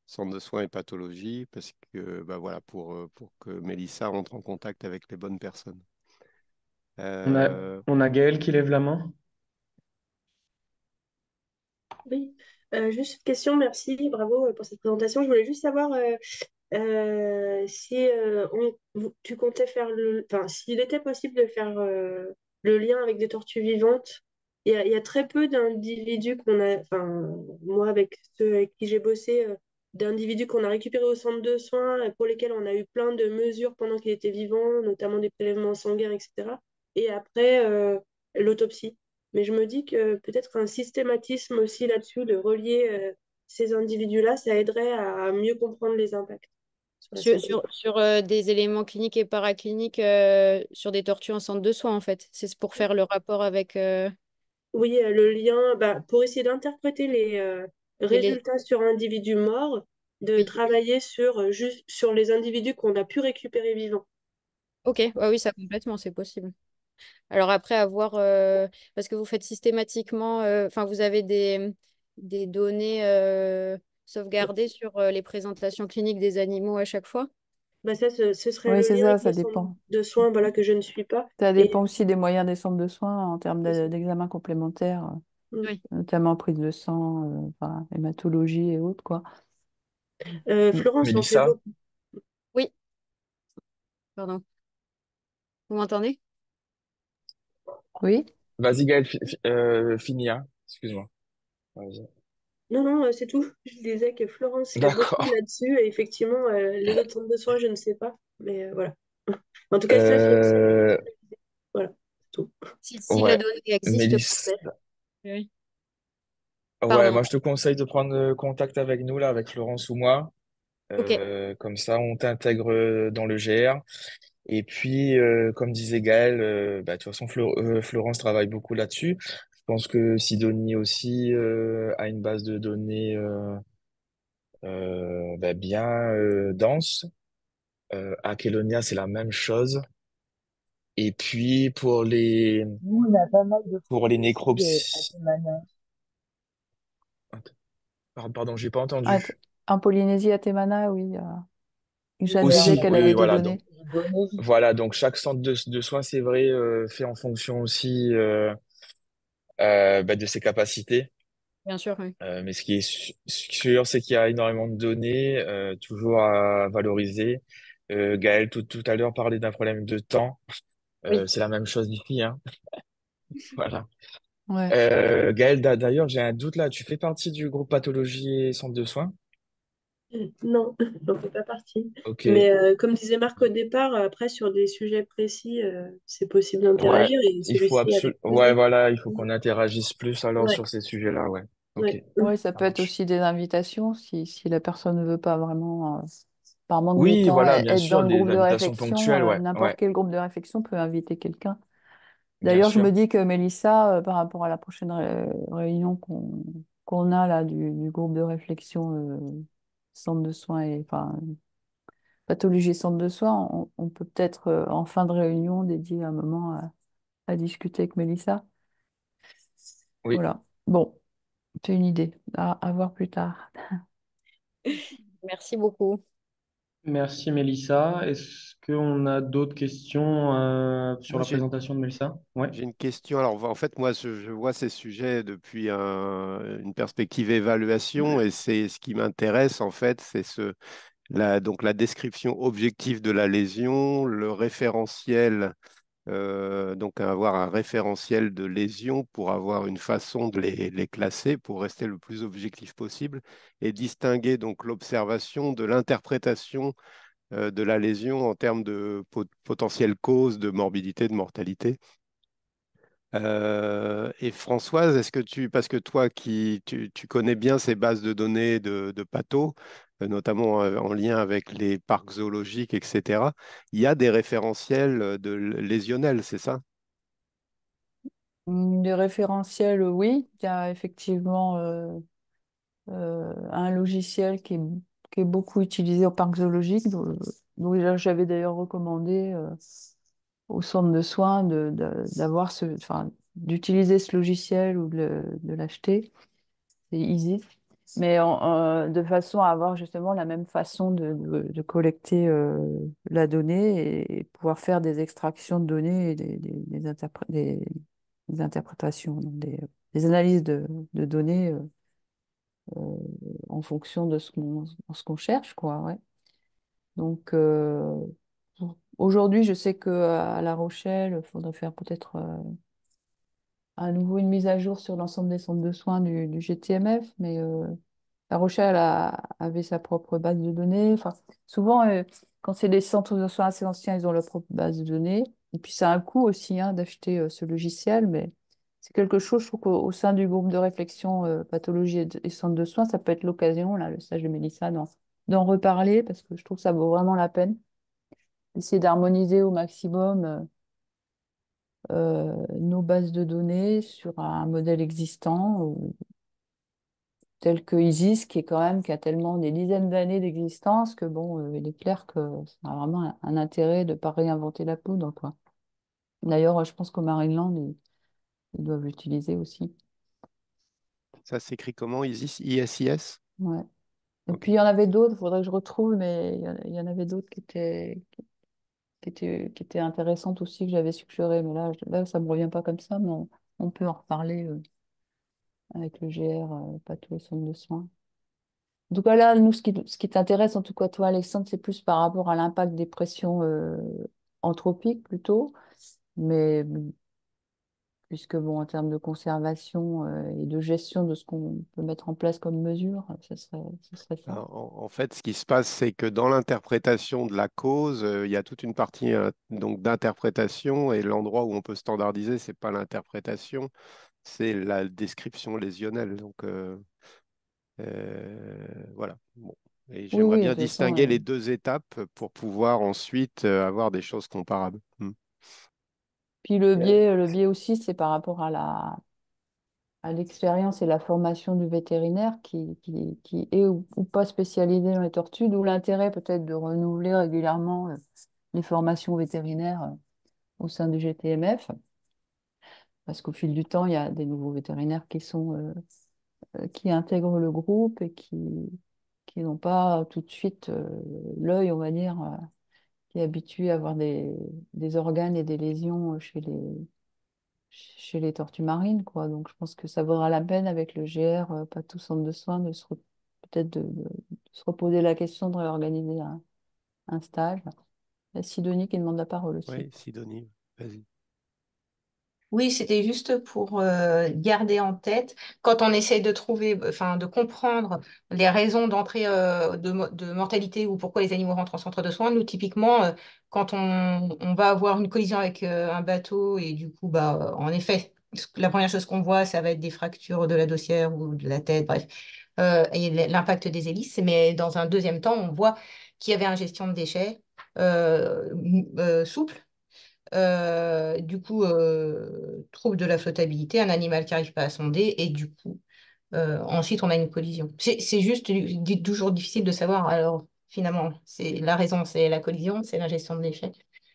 Centre de soins et pathologie, parce que bah, voilà, pour que Mélissa entre en contact avec les bonnes personnes. On a, Euh, on a Gaël qui lève la main. Oui, juste une question, merci, bravo pour cette présentation. Je voulais juste savoir si tu comptais faire enfin, s'il était possible de faire le lien avec des tortues vivantes. Il y a très peu d'individus qu'on a, enfin, moi avec ceux avec qui j'ai bossé, d'individus qu'on a récupérés au centre de soins, pour lesquels on a eu plein de mesures pendant qu'il était vivant, notamment des prélèvements sanguins, etc. Et après, l'autopsie. Mais je me dis que peut-être un systématisme aussi là-dessus, de relier ces individus-là, ça aiderait à mieux comprendre les impacts sur la santé. Sur des éléments cliniques et paracliniques sur des tortues en centre de soins, en fait. C'est pour faire le rapport avec Oui, le lien, bah, pour essayer d'interpréter les les... résultats sur individus morts, de Oui. travailler sur, juste sur les individus qu'on a pu récupérer vivants. Ok, ouais, oui, ça complètement, c'est possible. Alors après, avoir, parce que vous faites systématiquement, enfin, vous avez des données sauvegardées sur les présentations cliniques des animaux à chaque fois? Bah, ça, ce serait Oui, le c'est lien ça, avec ça le centre dépend. de soins, voilà, que je ne suis pas. Ça Et dépend aussi des moyens des centres de soins en termes d'examens complémentaires, Oui. notamment prise de sang, enfin, hématologie et autres, quoi. Mm. Florence en fait Mélissa, beaucoup. Oui, pardon. Vous m'entendez? Oui? vas-y Gaël, finis, hein. Excuse-moi. Vas-y. Non, non, c'est tout. Je disais que Florence fait beaucoup D'accord. là-dessus et effectivement, les autres centres de soins, je ne sais pas. Mais voilà. En tout cas, ça, c'est Euh, voilà, c'est tout. Si la ouais, donnée existe pour Mélissa. elle. Oui. Ouais, Pardon. moi je te conseille de prendre contact avec nous, là, avec Florence ou moi. Ok. Comme ça, on t'intègre dans le GR. Et puis, comme disait Gaël, bah, de toute façon, Florence travaille beaucoup là-dessus. Je pense que Sidonie aussi a une base de données bah, bien dense. À Kelonia, c'est la même chose. Et puis, Nous, on a pas mal de pour les projets aussi à nécropsies... Temana. Pardon, j'ai pas Ah, entendu. en Polynésie, à Temana, oui. Jeanne Et en disait Aussi, qu'elle oui, oui, avait des voilà. données. Donc, les données, voilà, donc chaque centre de soins, c'est vrai, fait en fonction aussi bah, de ses capacités. Bien sûr, oui. Mais ce qui est sûr, c'est qu'il y a énormément de données, toujours à valoriser. Gaël, tout à l'heure, parlait d'un problème de temps. Oui. C'est la même chose ici, hein. Voilà. Ouais. Gaël, d'ailleurs, j'ai un doute là. Tu fais partie du groupe pathologie et centre de soins? Non, j'en fais pas partie. Ok. Mais comme disait Marc au départ, après, sur des sujets précis, c'est possible Ouais. d'interagir et Il faut celui-ci avec absolument. Ouais, plaisir. voilà. Il faut qu'on interagisse plus alors Ouais, sur ces sujets-là. Ouais. Ok. ouais. Oui, ça Ça peut être marche. aussi des invitations si la personne ne veut pas vraiment, par manque de Oui, temps, voilà, bien être dans sûr, le des groupe de invitations réflexion. ponctuelles. Ouais. N'importe Ouais. quel groupe de réflexion peut inviter quelqu'un. Bien D'ailleurs, je me sûr. dis que Mélissa, par rapport à la prochaine réunion qu'on a là du groupe de réflexion centre de soins et enfin pathologie et centre de soins, on peut peut-être en fin de réunion dédier un moment à discuter avec Mélissa. Oui. Voilà. Bon, c'est une idée à voir plus tard. Merci beaucoup. Merci Mélissa. Est-ce qu'on a d'autres questions sur Moi, la présentation de Mélissa? Ouais. j'ai une question. Alors, en fait, moi, je vois ces sujets depuis une perspective évaluation et c'est ce qui m'intéresse, en fait, c'est donc la description objective de la lésion, le référentiel, donc avoir un référentiel de lésions pour avoir une façon de les classer, pour rester le plus objectif possible et distinguer donc l'observation de l'interprétation de la lésion en termes de potentielle cause de morbidité, de mortalité. Et Françoise, parce que toi tu connais bien ces bases de données de patho, notamment en lien avec les parcs zoologiques, etc., il y a des référentiels de lésionnels, c'est ça? Des référentiels, oui. Il y a effectivement un logiciel qui est beaucoup utilisé au parc zoologique, dont j'avais d'ailleurs recommandé au centre de soins d'avoir enfin, d'utiliser ce logiciel ou de l'acheter. C'est easy. Mais de façon à avoir justement la même façon de collecter la donnée et pouvoir faire des extractions de données et des interprétations, donc des analyses de données euh, en fonction de ce qu'on cherche, quoi, ouais. Donc, aujourd'hui, je sais qu'à La Rochelle, il faudrait faire peut-être à nouveau une mise à jour sur l'ensemble des centres de soins du GTMF, mais La Rochelle avait sa propre base de données. Enfin, souvent, quand c'est des centres de soins assez anciens, ils ont leur propre base de données. Et puis, ça a un coût aussi hein, d'acheter ce logiciel, mais c'est quelque chose, je trouve qu'au sein du groupe de réflexion pathologie et centres de soins, ça peut être l'occasion, là, le stage de Mélissa, d'en reparler parce que je trouve que ça vaut vraiment la peine d'essayer d'harmoniser au maximum nos bases de données sur un modèle existant tel que Isis, qui a tellement des dizaines d'années d'existence que bon, il est clair que ça a vraiment un intérêt de ne pas réinventer la poudre, quoi. D'ailleurs, je pense qu'au Marineland, ils doivent l'utiliser aussi. Ça s'écrit comment, Isis? ISIS? Ouais. Et Ok. puis il y en avait d'autres, il faudrait que je retrouve, mais il y en avait d'autres qui étaient intéressantes aussi, que j'avais suggérées. Mais là, ça ne me revient pas comme ça, mais on peut en reparler avec le GR, pas tous les centres de soins. En tout cas, là, nous, ce qui t'intéresse, en tout cas, toi, Alexandre, c'est plus par rapport à l'impact des pressions anthropiques plutôt. Mais puisque, bon, en termes de conservation et de gestion de ce qu'on peut mettre en place comme mesure, ce serait ça. En fait, ce qui se passe, c'est que dans l'interprétation de la cause, il y a toute une partie donc d'interprétation et l'endroit où on peut standardiser, c'est pas l'interprétation, c'est la description lésionnelle. Donc voilà. Bon. Et Oui, j'aimerais oui, de bien toute façon. distinguer les deux étapes pour pouvoir ensuite avoir des choses comparables. Hmm. Puis le biais aussi, c'est par rapport à l'expérience et la formation du vétérinaire qui est ou pas spécialisé dans les tortues, d'où l'intérêt peut-être de renouveler régulièrement les formations vétérinaires au sein du GTMF, parce qu'au fil du temps, il y a des nouveaux vétérinaires qui intègrent le groupe et qui n'ont pas tout de suite l'œil, on va dire, qui est habitué à avoir des organes et des lésions chez les tortues marines, quoi. Donc, je pense que ça vaudra la peine avec le GR, pas tout centre de soins, peut-être de se reposer la question de réorganiser un stage. Il y a Sidonie qui demande la parole aussi. Oui, Sidonie, vas-y. Oui, c'était juste pour garder en tête, quand on essaye de trouver, enfin, de comprendre les raisons d'entrée de mortalité ou pourquoi les animaux rentrent en centre de soins. Nous, typiquement, quand on va avoir une collision avec un bateau et du coup, bah, en effet, la première chose qu'on voit, ça va être des fractures de la dossière ou de la tête, bref, et l'impact des hélices. Mais dans un deuxième temps, on voit qu'il y avait une gestion de déchets souple du coup, trouble de la flottabilité, un animal qui n'arrive pas à sonder, et du coup, ensuite, on a une collision. C'est juste toujours difficile de savoir. Alors, finalement, c'est la raison, c'est la collision, c'est la gestion de déchets.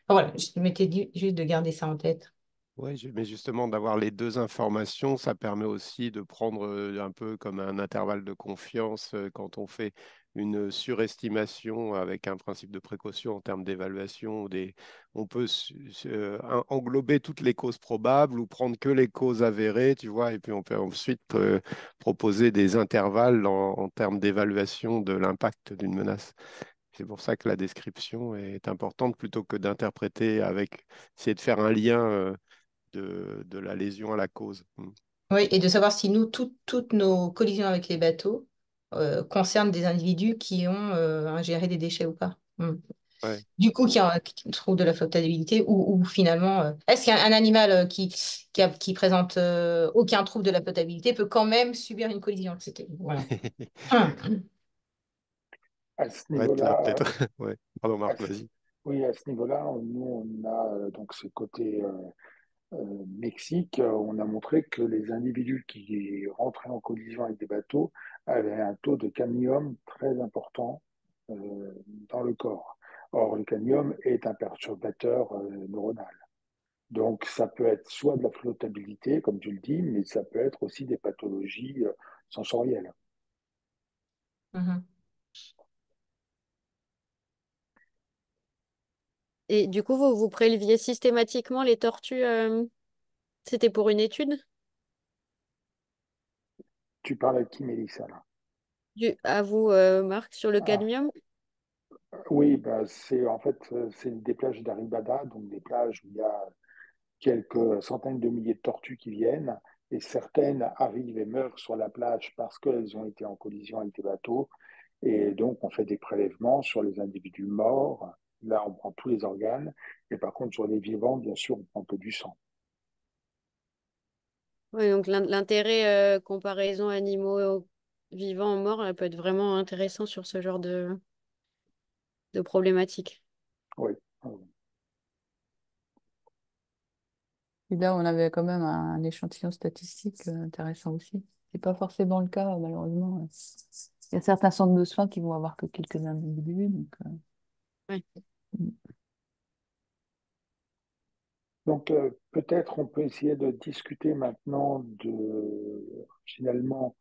Enfin, voilà, je m'étais dit juste de garder ça en tête. Oui, mais justement, d'avoir les deux informations, ça permet aussi de prendre un peu comme un intervalle de confiance quand on fait une surestimation avec un principe de précaution en termes d'évaluation. On peut englober toutes les causes probables ou prendre que les causes avérées, tu vois, et puis on peut ensuite proposer des intervalles en termes d'évaluation de l'impact d'une menace. C'est pour ça que la description est importante plutôt que d'interpréter avec, essayer de faire un lien. De la lésion à la cause. Mm. Oui, et de savoir si nous, toutes nos collisions avec les bateaux concernent des individus qui ont ingéré des déchets ou pas. Ouais. Du coup, qui trouve de la flottabilité ou finalement, est-ce qu'un animal qui présente aucun trouble de la flottabilité peut quand même subir une collision? Voilà. À ce Ouais, là, niveau-là, peut-être. Ouais. Pardon, à Marc, ce- vas-y. oui, à ce niveau-là, nous, on a donc ce côté Mexique, on a montré que les individus qui rentraient en collision avec des bateaux avaient un taux de cadmium très important dans le corps. Or, le cadmium est un perturbateur neuronal. Donc, ça peut être soit de la flottabilité, comme tu le dis, mais ça peut être aussi des pathologies sensorielles. Mhm. Et du coup, vous préleviez systématiquement les tortues, c'était pour une étude? Tu parles à qui, Mélissa, là? À vous, Marc, sur le Ah, cadmium? oui, bah, c'est en fait c'est des plages d'Arribada, donc des plages où il y a quelques centaines de milliers de tortues qui viennent, et certaines arrivent et meurent sur la plage parce qu'elles ont été en collision avec des bateaux. Et donc, on fait des prélèvements sur les individus morts. Là, on prend tous les organes. Et par contre, sur les vivants, bien sûr, on prend que du sang. Oui, donc l'intérêt comparaison animaux vivants morts peut être vraiment intéressant sur ce genre de problématique. Oui. Et là, on avait quand même un échantillon statistique intéressant aussi. C'est pas forcément le cas, malheureusement. Il y a certains centres de soins qui vont avoir que quelques individus. Donc, Ouais. Donc, peut-être on peut essayer de discuter maintenant de finalement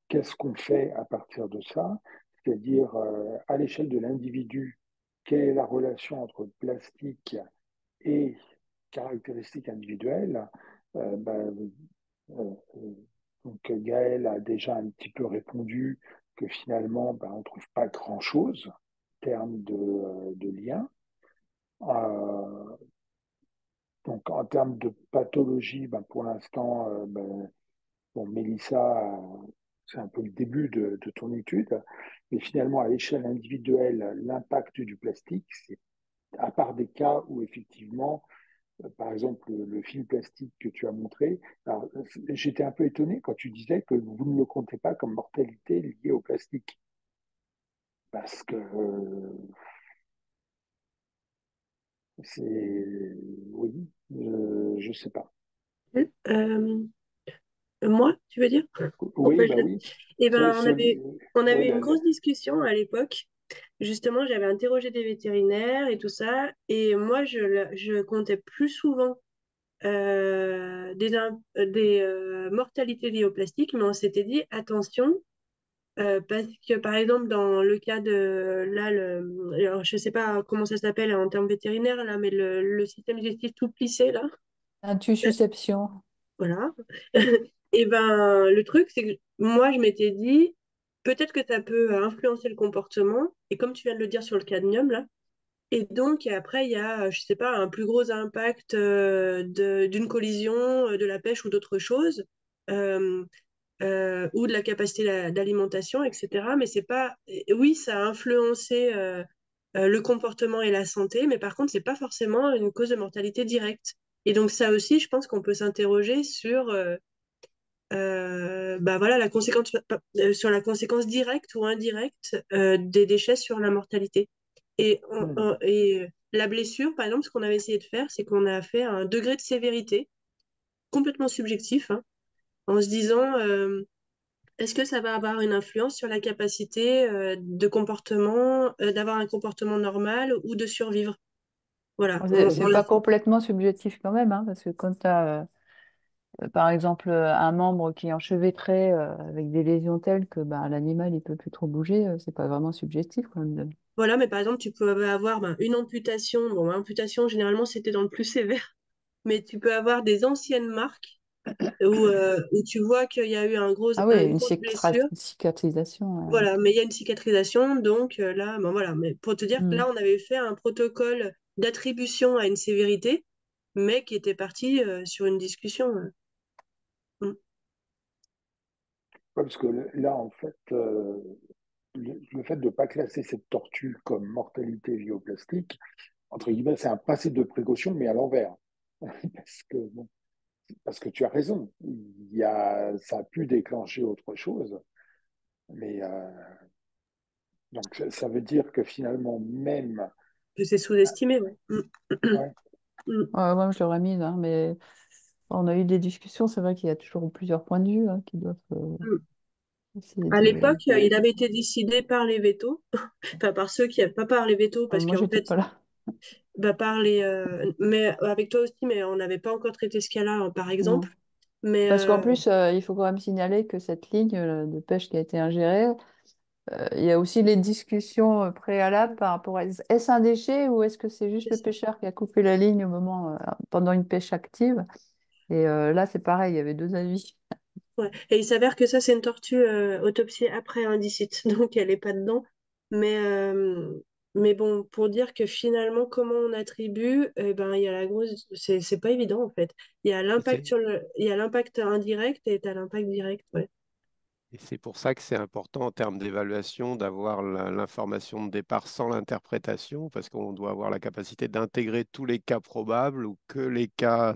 qu'est-ce qu'on fait à partir de ça, c'est-à-dire à l'échelle de l'individu, quelle est la relation entre plastique et caractéristiques individuelles. Ben, donc Gaël a déjà un petit peu répondu que finalement, ben, on ne trouve pas grand-chose en termes de liens. Euh, donc en termes de pathologie, ben, pour l'instant, ben, bon, Mélissa, c'est un peu le début de ton étude, mais finalement, à l'échelle individuelle, l'impact du plastique, c'est à part des cas où effectivement par exemple, le film plastique que tu as montré. Alors, j'étais un peu étonné quand tu disais que vous ne le comptez pas comme mortalité liée au plastique. Parce que c'est... Oui, je ne sais pas. Euh, Moi, tu veux dire? Oui, bah oui. Eh ben, on Ouais, avait une grosse discussion à l'époque. Justement, j'avais interrogé des vétérinaires et tout ça. Et moi, je comptais plus souvent des mortalités liées au plastique, mais on s'était dit, attention, parce que par exemple, dans le cas de, là, alors, je sais pas comment ça s'appelle en termes vétérinaires, là, mais le système digestif tout plissé, là. intussusception. Voilà. Et ben, le truc, c'est que moi, je m'étais dit, peut-être que ça peut influencer le comportement. Et comme tu viens de le dire sur le cadmium, là, et donc après, il y a, je sais pas, un plus gros impact d'une collision, de la pêche ou d'autres choses, euh, ou de la capacité d'alimentation, etc. Mais c'est pas, oui, ça a influencé le comportement et la santé, mais par contre, c'est pas forcément une cause de mortalité directe. Et donc ça aussi, je pense qu'on peut s'interroger sur bah voilà, sur la conséquence directe ou indirecte des déchets sur la mortalité. La blessure, par exemple, ce qu'on avait essayé de faire, c'est qu'on a fait un degré de sévérité complètement subjectif, hein, en se disant, est-ce que ça va avoir une influence sur la capacité de comportement, d'avoir un comportement normal ou de survivre? Voilà, C'est pas complètement subjectif quand même, hein, parce que quand tu as, par exemple, un membre qui est enchevêtré avec des lésions telles que bah, l'animal il peut plus trop bouger, c'est pas vraiment subjectif quand même. Voilà, mais par exemple, tu peux avoir ben, une amputation. Bon, amputation, généralement, c'était dans le plus sévère. Mais tu peux avoir des anciennes marques où tu vois qu'il y a eu Ah oui, une grosse blessure. une cicatrisation. Voilà, mais il y a une cicatrisation. Donc là, ben voilà. Mais pour te dire que là, Mm. on avait fait un protocole d'attribution à une sévérité, mais qui était parti sur une discussion. Mm. Ouais, parce que là, en fait, le fait de ne pas classer cette tortue comme mortalité liée au plastique, entre guillemets, c'est un passé de précaution, mais à l'envers. Parce que, bon, parce que tu as raison, ça a pu déclencher autre chose, mais donc ça veut dire que finalement, même, Que c'est sous-estimé, ouais. Mm. ouais, Mm. Ouais, moi, je l'aurais mise, hein, mais on a eu des discussions. C'est vrai qu'il y a toujours plusieurs points de vue hein, qui doivent Mm. essayer À de. l'époque, il avait été décidé par les vétos, enfin par ceux qui n'avaient pas par les vétos, parce Moi, qu'en j'étais fait, pas là. bah, par les, mais avec toi aussi, mais on n'avait pas encore traité ce cas-là, hein, par exemple. Non. Mais Parce qu'en plus, il faut quand même signaler que cette ligne de pêche qui a été ingérée, il y a aussi les discussions préalables par rapport à est-ce un déchet ou est-ce que c'est juste c'est le ça. pêcheur qui a coupé la ligne au moment, pendant une pêche active? Et là, c'est pareil, il y avait deux avis. Ouais. Et il s'avère que ça, c'est une tortue autopsiée après indicite, donc elle n'est pas dedans. Mais, euh, mais bon, pour dire que finalement, comment on attribue, eh ben, il y a la grosse. C'est pas évident, en fait. Il y a l'impact il y a l'impact indirect et tu as l'impact direct. Ouais. Et c'est pour ça que c'est important en termes d'évaluation d'avoir l'information de départ sans l'interprétation, parce qu'on doit avoir la capacité d'intégrer tous les cas probables ou que les cas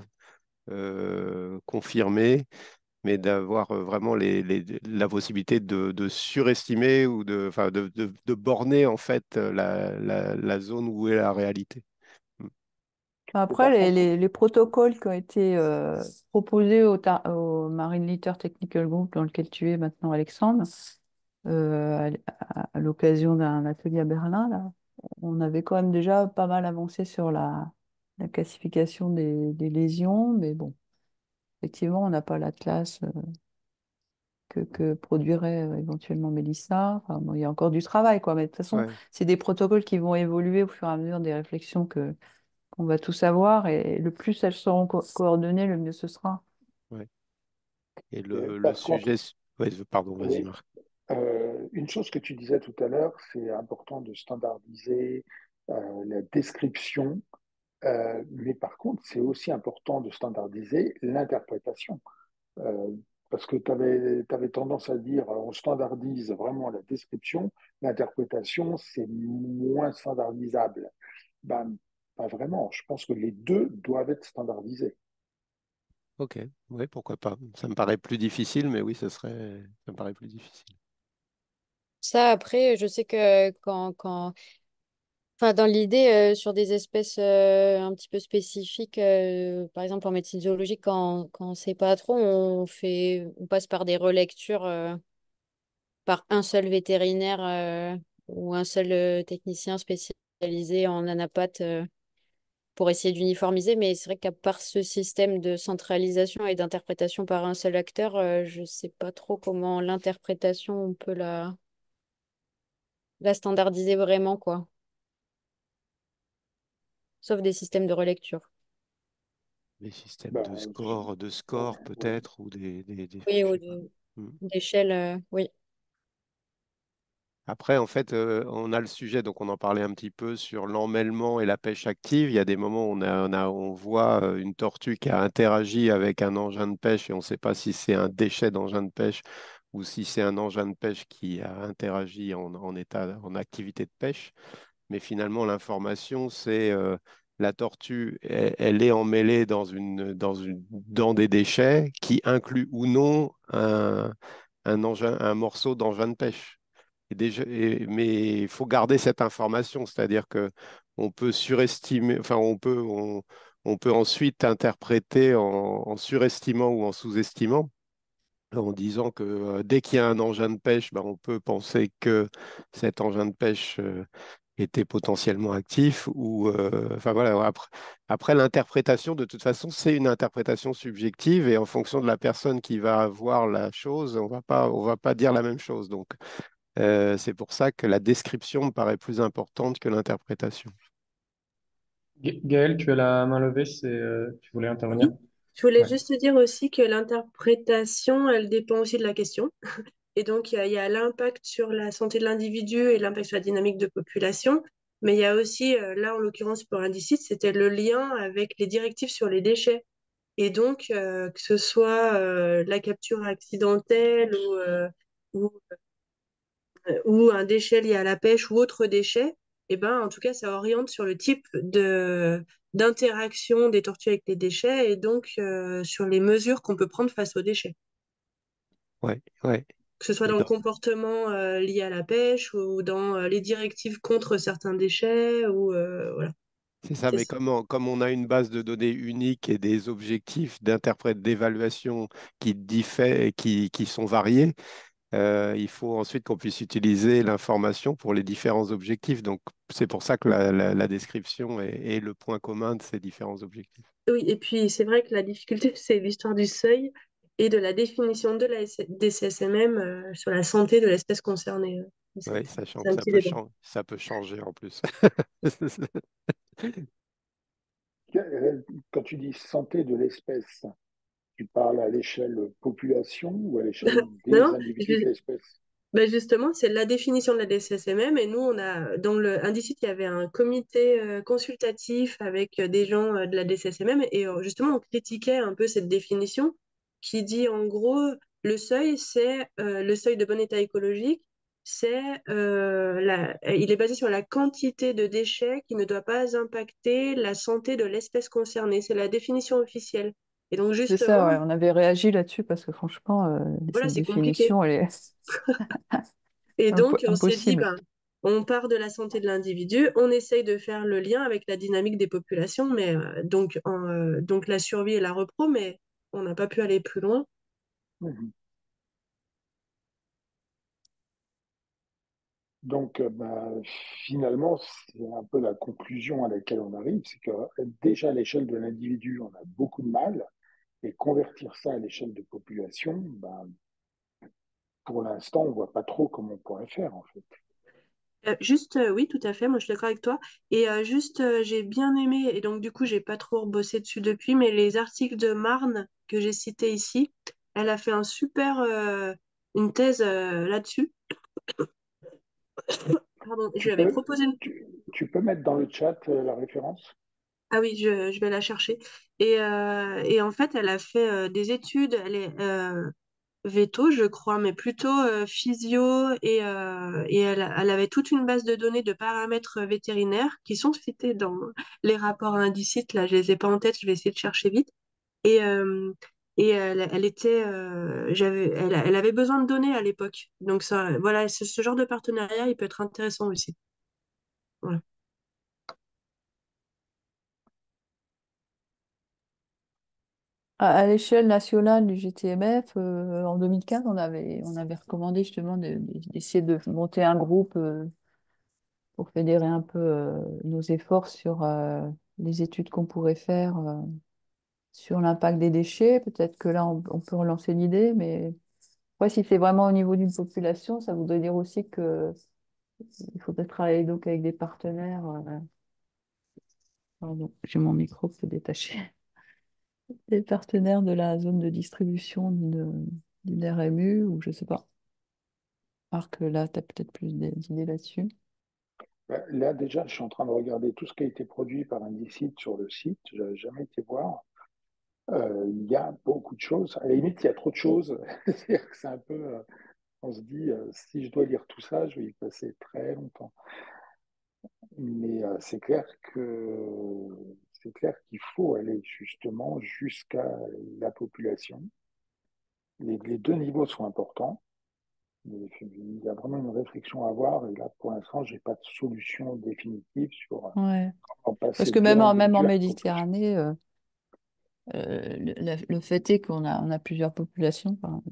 confirmés, mais d'avoir vraiment la possibilité de surestimer ou enfin, de borner en fait la zone où est la réalité. Mais Après, par contre, les protocoles qui ont été proposés au Marine Litter Technical Group, dans lequel tu es maintenant, Alexandre, à l'occasion d'un atelier à Berlin, là, on avait quand même déjà pas mal avancé sur la classification des lésions, mais bon, effectivement, on n'a pas l'atlas que produirait éventuellement Mélissa. Enfin, bon, il y a encore du travail, quoi, mais de toute façon, Ouais, c'est des protocoles qui vont évoluer au fur et à mesure des réflexions qu'on va tous avoir, et le plus elles seront coordonnées, le mieux ce sera. ouais. Et et le par contre, sujet. Ouais, pardon, vas-y, oui, Marc. une chose que tu disais tout à l'heure, c'est important de standardiser la description, mais par contre, c'est aussi important de standardiser l'interprétation. Euh, Parce que tu avais tendance à dire on standardise vraiment la description, l'interprétation, c'est moins standardisable. Ben, pas vraiment. Je pense que les deux doivent être standardisés. Ok, ouais, pourquoi pas. Ça me paraît plus difficile, mais oui, ça me paraît plus difficile. Ça, après, je sais que enfin, dans l'idée, sur des espèces un petit peu spécifiques, par exemple en médecine zoologique, quand on ne sait pas trop, on passe par des relectures par un seul vétérinaire ou un seul technicien spécialisé en anapath pour essayer d'uniformiser. Mais c'est vrai qu'à part ce système de centralisation et d'interprétation par un seul acteur, je ne sais pas trop comment l'interprétation, on peut la standardiser vraiment, quoi. Sauf des systèmes de relecture. Les systèmes Ben, de score ouais. peut-être, ou Oui, je ou sais pas. Hmm. d'échelle, oui. Après, en fait, on a le sujet, donc on en parlait un petit peu sur l'emmêlement et la pêche active. Il y a des moments où on voit une tortue qui a interagi avec un engin de pêche et on ne sait pas si c'est un déchet d'engin de pêche ou si c'est un engin de pêche qui a interagi en activité de pêche. Mais finalement, l'information, c'est la tortue, elle est emmêlée dans des déchets qui incluent ou non un morceau d'engin de pêche. Mais il faut garder cette information, c'est-à-dire que on peut surestimer, enfin on peut ensuite interpréter en surestimant ou en sous-estimant, en disant que dès qu'il y a un engin de pêche, ben, on peut penser que cet engin de pêche était potentiellement actif ou enfin voilà, après l'interprétation de toute façon c'est une interprétation subjective et en fonction de la personne qui va voir la chose on va pas dire la même chose, donc c'est pour ça que la description me paraît plus importante que l'interprétation. Gaël, tu as la main levée, tu voulais intervenir? Je voulais Ouais. juste te dire aussi que l'interprétation, elle dépend aussi de la question. Et donc, il y a l'impact sur la santé de l'individu et l'impact sur la dynamique de population. Mais il y a aussi, là, en l'occurrence, pour Indicite, c'était le lien avec les directives sur les déchets. Et donc, que ce soit la capture accidentelle ou un déchet lié à la pêche ou autre déchet, eh ben, en tout cas, ça oriente sur le type d'interaction des tortues avec les déchets et donc sur les mesures qu'on peut prendre face aux déchets. Ouais, ouais. Que ce soit Et dans le dans- comportement lié à la pêche ou dans les directives contre certains déchets ou voilà. C'est ça, C'est mais ça. comme on a une base de données unique et des objectifs d'interprète d'évaluation qui sont variés, il faut ensuite qu'on puisse utiliser l'information pour les différents objectifs. Donc, c'est pour ça que la description est le point commun de ces différents objectifs. Oui, et puis c'est vrai que la difficulté, c'est l'histoire du seuil et de la définition de des CSMM sur la santé de l'espèce concernée. Oui, sachant C'est que un petit débat. ça peut changer en plus. Quand tu dis santé de l'espèce, tu parles à l'échelle population ou à l'échelle Non, des non, individus de l'espèce? ben justement, c'est la définition de la DCSMM et nous, on a, dans le Indicite, il y avait un comité consultatif avec des gens de la DCSMM et justement, on critiquait un peu cette définition qui dit en gros, le seuil, c'est le seuil de bon état écologique, c'est il est basé sur la quantité de déchets qui ne doit pas impacter la santé de l'espèce concernée. C'est la définition officielle. Et donc, C'est ça, justement, ouais. On avait réagi là-dessus parce que franchement, voilà, cette c'est compliqué. définition, elle est Et donc, on s'est dit, impossible. ben, on part de la santé de l'individu, on essaye de faire le lien avec la dynamique des populations, mais donc la survie et la repro, mais on n'a pas pu aller plus loin. Mhm. Donc, finalement, c'est un peu la conclusion à laquelle on arrive, c'est que déjà à l'échelle de l'individu, on a beaucoup de mal, et convertir ça à l'échelle de population, pour l'instant, on voit pas trop comment on pourrait faire, en fait. Oui, tout à fait, moi je suis d'accord avec toi. Et j'ai bien aimé, et donc du coup, j'ai pas trop bossé dessus depuis, mais les articles de Marne que j'ai cités ici, elle a fait une thèse là-dessus. Pardon, je Tu lui avais peux, proposé une. tu peux mettre dans le chat la référence? Ah oui, je vais la chercher. Et en fait, elle a fait des études, elle est veto, je crois, mais plutôt physio, et elle avait toute une base de données de paramètres vétérinaires qui sont cités dans les rapports indicites. Là, je les ai pas en tête, je vais essayer de chercher vite. Et, euh, elle était, elle avait besoin de données à l'époque. Donc ça, voilà, ce genre de partenariat, il peut être intéressant aussi. Voilà. À l'échelle nationale du GTMF, en 2015, on avait recommandé justement d'essayer de monter un groupe pour fédérer un peu nos efforts sur les études qu'on pourrait faire sur l'impact des déchets. Peut-être que là, on peut relancer l'idée, mais ouais, si c'est vraiment au niveau d'une population, ça voudrait dire aussi que il faudrait travailler donc avec des partenaires. Pardon, j'ai mon micro qui est détaché. Des partenaires de la zone de distribution d'une RMU ou je sais pas. Alors que là, tu as peut-être plus d'idées là-dessus. Là, déjà, je suis en train de regarder tout ce qui a été produit par Indicite sur le site. Je n'avais jamais été voir. Il y a beaucoup de choses. À la limite, il y a trop de choses. C'est-à-dire que c'est un peu, on se dit, si je dois lire tout ça, je vais y passer très longtemps. Mais c'est clair qu'il faut aller justement jusqu'à la population. Les deux niveaux sont importants, mais il y a vraiment une réflexion à avoir. Et là, pour l'instant, j'ai pas de solution définitive sur Ouais. comment Parce passer que de même en l'individu à la population. Méditerranée, le fait est on a plusieurs populations. Enfin,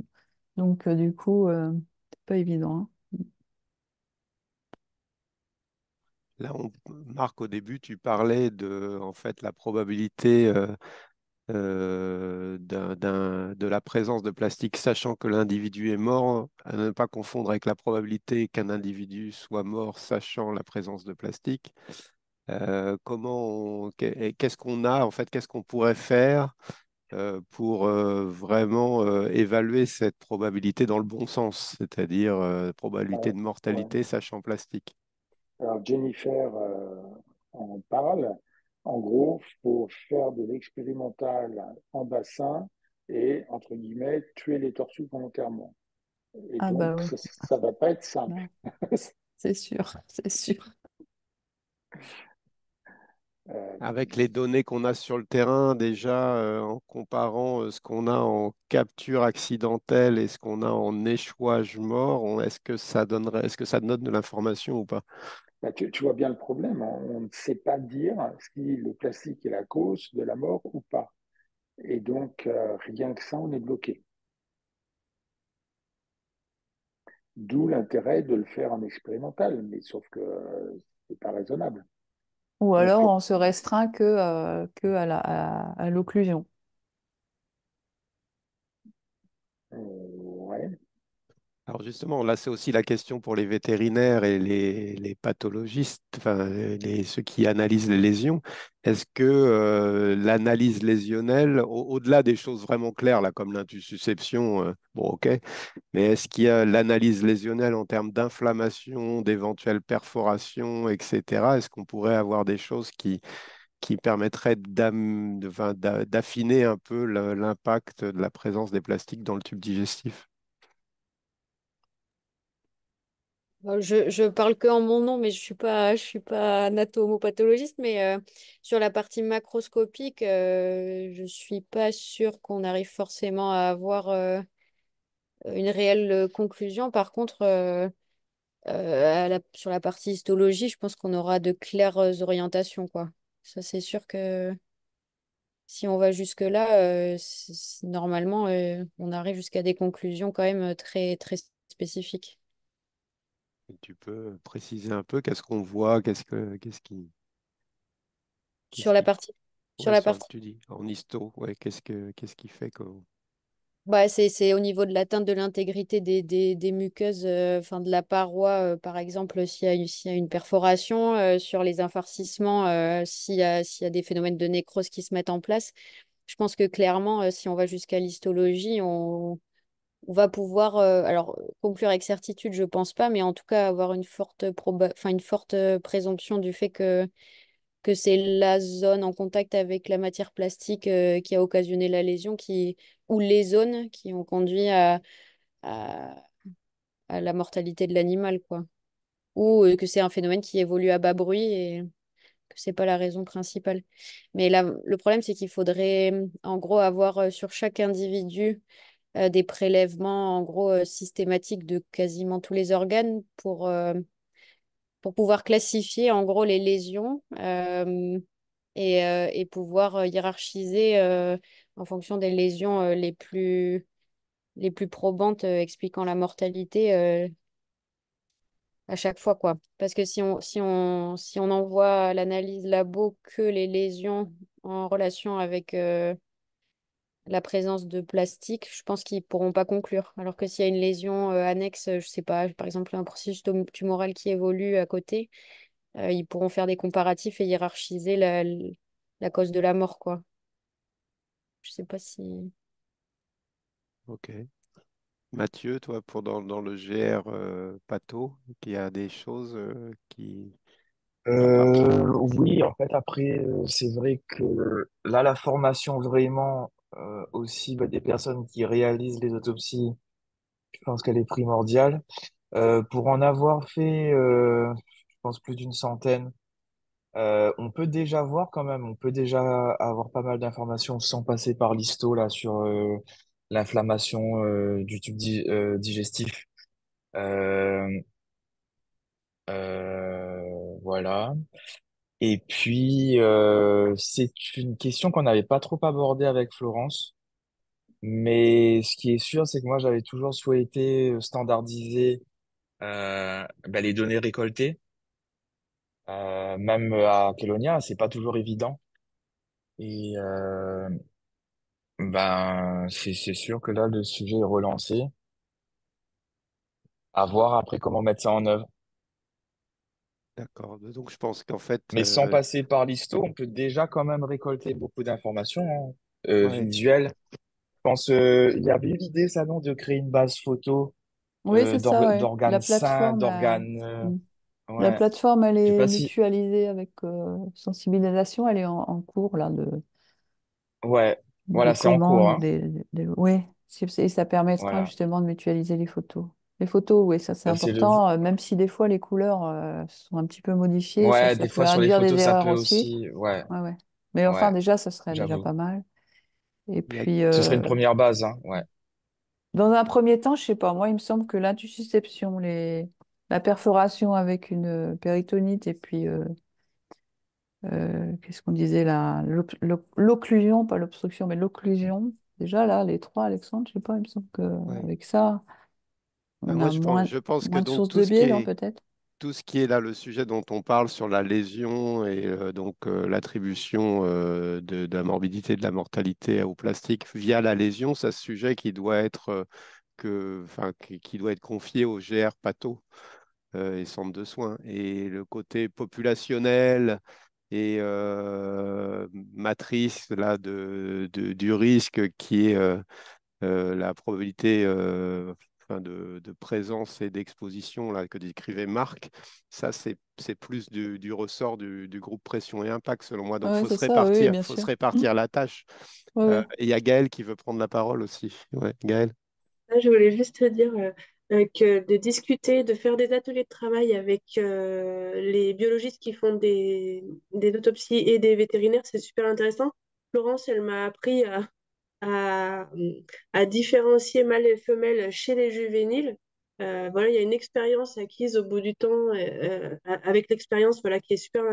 donc, du coup, c'est pas évident, hein. Là, Marc, au début, tu parlais de en fait, la probabilité de la présence de plastique, sachant que l'individu est mort, à ne pas confondre avec la probabilité qu'un individu soit mort, sachant la présence de plastique. Qu'est-ce qu'on a, en fait, qu'est-ce qu'on pourrait faire pour vraiment évaluer cette probabilité dans le bon sens, c'est-à-dire probabilité de Ouais. mortalité sachant plastique. Alors Jennifer en parle. En gros, il faut faire de l'expérimental en bassin et, entre guillemets, tuer les tortues volontairement. Et Ah bah donc, oui, ça va pas être simple. non, c'est sûr, c'est sûr. Avec les données qu'on a sur le terrain, déjà, en comparant ce qu'on a en capture accidentelle et ce qu'on a en échouage mort, est-ce que ça donne de l'information ou pas? Bah, tu vois bien le problème. On ne sait pas dire si le plastique est la cause de la mort ou pas. Et donc, rien que ça, on est bloqué. D'où l'intérêt de le faire en expérimental, mais sauf que c'est pas raisonnable. Ou Donc, alors faut... on se restreint que à à l'occlusion. ouais. Alors justement, là, c'est aussi la question pour les vétérinaires et les pathologistes, enfin, ceux qui analysent les lésions. Est-ce que l'analyse lésionnelle, au-delà des choses vraiment claires, là, comme l'intussusception, bon, ok, mais est-ce qu'il y a l'analyse lésionnelle en termes d'inflammation, d'éventuelles perforations, etc. Est-ce qu'on pourrait avoir des choses qui permettraient d'affiner un peu l'impact de la présence des plastiques dans le tube digestif? Je parle que en mon nom, mais je suis pas anatomopathologiste, mais sur la partie macroscopique, je suis pas sûre qu'on arrive forcément à avoir une réelle conclusion. Par contre, sur la partie histologie, je pense qu'on aura de claires orientations, quoi. Ça, c'est sûr que si on va jusque-là, normalement, on arrive jusqu'à des conclusions quand même très, très spécifiques. Tu peux préciser un peu qu'est-ce qu'on voit, Sur qu'est-ce la qui, partie, sur ouais, la partie tu dis, en histo, ouais, qu'est-ce qui fait que, bah, c'est au niveau de l'atteinte de l'intégrité des muqueuses, enfin de la paroi, par exemple, s'il y a une perforation, sur les infarcissements, s'il y a des phénomènes de nécrose qui se mettent en place. Je pense que clairement, si on va jusqu'à l'histologie, on va pouvoir, alors conclure avec certitude, je pense pas, mais en tout cas avoir une enfin, une forte présomption du fait que c'est la zone en contact avec la matière plastique qui a occasionné la lésion ou les zones qui ont conduit à, à la mortalité de l'animal, quoi. Ou que c'est un phénomène qui évolue à bas bruit et que c'est pas la raison principale. Mais là, le problème, c'est qu'il faudrait en gros avoir sur chaque individu des prélèvements en gros systématiques de quasiment tous les organes pour pouvoir classifier en gros les lésions et pouvoir hiérarchiser en fonction des lésions les plus probantes expliquant la mortalité à chaque fois, quoi. Parce que si on envoie à l'analyse labo que les lésions en relation avec la présence de plastique, je pense qu'ils pourront pas conclure. Alors que s'il y a une lésion annexe, je sais pas, par exemple un processus tumoral qui évolue à côté, ils pourront faire des comparatifs et hiérarchiser la cause de la mort, quoi. Je sais pas si... ok. Mathieu, toi, dans le GR Pato, il y a des choses en particulier. Oui, en fait, après, c'est vrai que là, la formation vraiment aussi bah, des personnes qui réalisent les autopsies, je pense qu'elle est primordiale. Pour en avoir fait, je pense, plus d'une centaine, on peut déjà voir quand même, on peut déjà avoir pas mal d'informations sans passer par l'histo là sur l'inflammation du tube digestif. Euh, voilà. Et puis, c'est une question qu'on n'avait pas trop abordée avec Florence, mais ce qui est sûr, c'est que moi, j'avais toujours souhaité standardiser bah, les données récoltées. Même à Kelonia, c'est pas toujours évident. Et ben, c'est sûr que là, le sujet est relancé. À voir après comment mettre ça en œuvre. D'accord. Donc, je pense qu'en fait, Mais sans passer par l'histo, on peut déjà quand même récolter beaucoup d'informations hein, ouais, visuelles. Je pense, il y avait eu l'idée, ça, non, de créer une base photo Oui, c'est ça, ouais. d'organes sains, Mm. La ouais. plateforme, elle Je sais est pas si, mutualisée avec sensibilisation, elle est en cours là ouais, des voilà, c'est en cours, commandes, hein. oui, et ça permettra Voilà. justement de mutualiser les photos. Les photos, oui, ça c'est Bah, important. Même si des fois les couleurs sont un petit peu modifiées, Ouais, ça des peut fois sur les induire des photos, ça erreurs peut aussi. aussi. Ouais, Ouais, ouais. Mais enfin, ouais, déjà, ça serait déjà j'avoue. pas mal. Et Il y a- puis, Ce serait une première base, hein. Ouais. dans un premier temps, je sais pas, moi, il me semble que l'intussusception, la perforation avec une péritonite et puis, qu'est-ce qu'on disait là, l'occlusion, pas l'obstruction, mais l'occlusion. Déjà là, les trois, Alexandre, je sais pas, il me semble ouais. qu'avec ça, Ben, on moi, a moins, je pense que moins de donc sources de biais, non, peut-être? tout ce qui est là, le sujet dont on parle sur la lésion et donc l'attribution de la morbidité, de la mortalité au plastique via la lésion, c'est un sujet qui doit être enfin, qui doit être confié au GR Pathos et centre de soins. Et le côté populationnel et matrice là, du risque qui est la probabilité enfin, de présence et d'exposition là, que décrivait Marc, ça c'est plus du ressort du groupe pression et impact selon moi. Donc Oui, c'est ça, oui, bien faut se sûr. Mm. répartir la tâche. Ouais, ouais. Et il y a Gaël qui veut prendre la parole aussi. Ouais, Gaël. Là, je voulais juste te dire que de discuter, de faire des ateliers de travail avec les biologistes qui font des autopsies et des vétérinaires, c'est super intéressant. Florence, elle m'a appris à, à différencier mâles et femelles chez les juvéniles. Voilà, il y a une expérience acquise au bout du temps, avec l'expérience voilà, qui est super,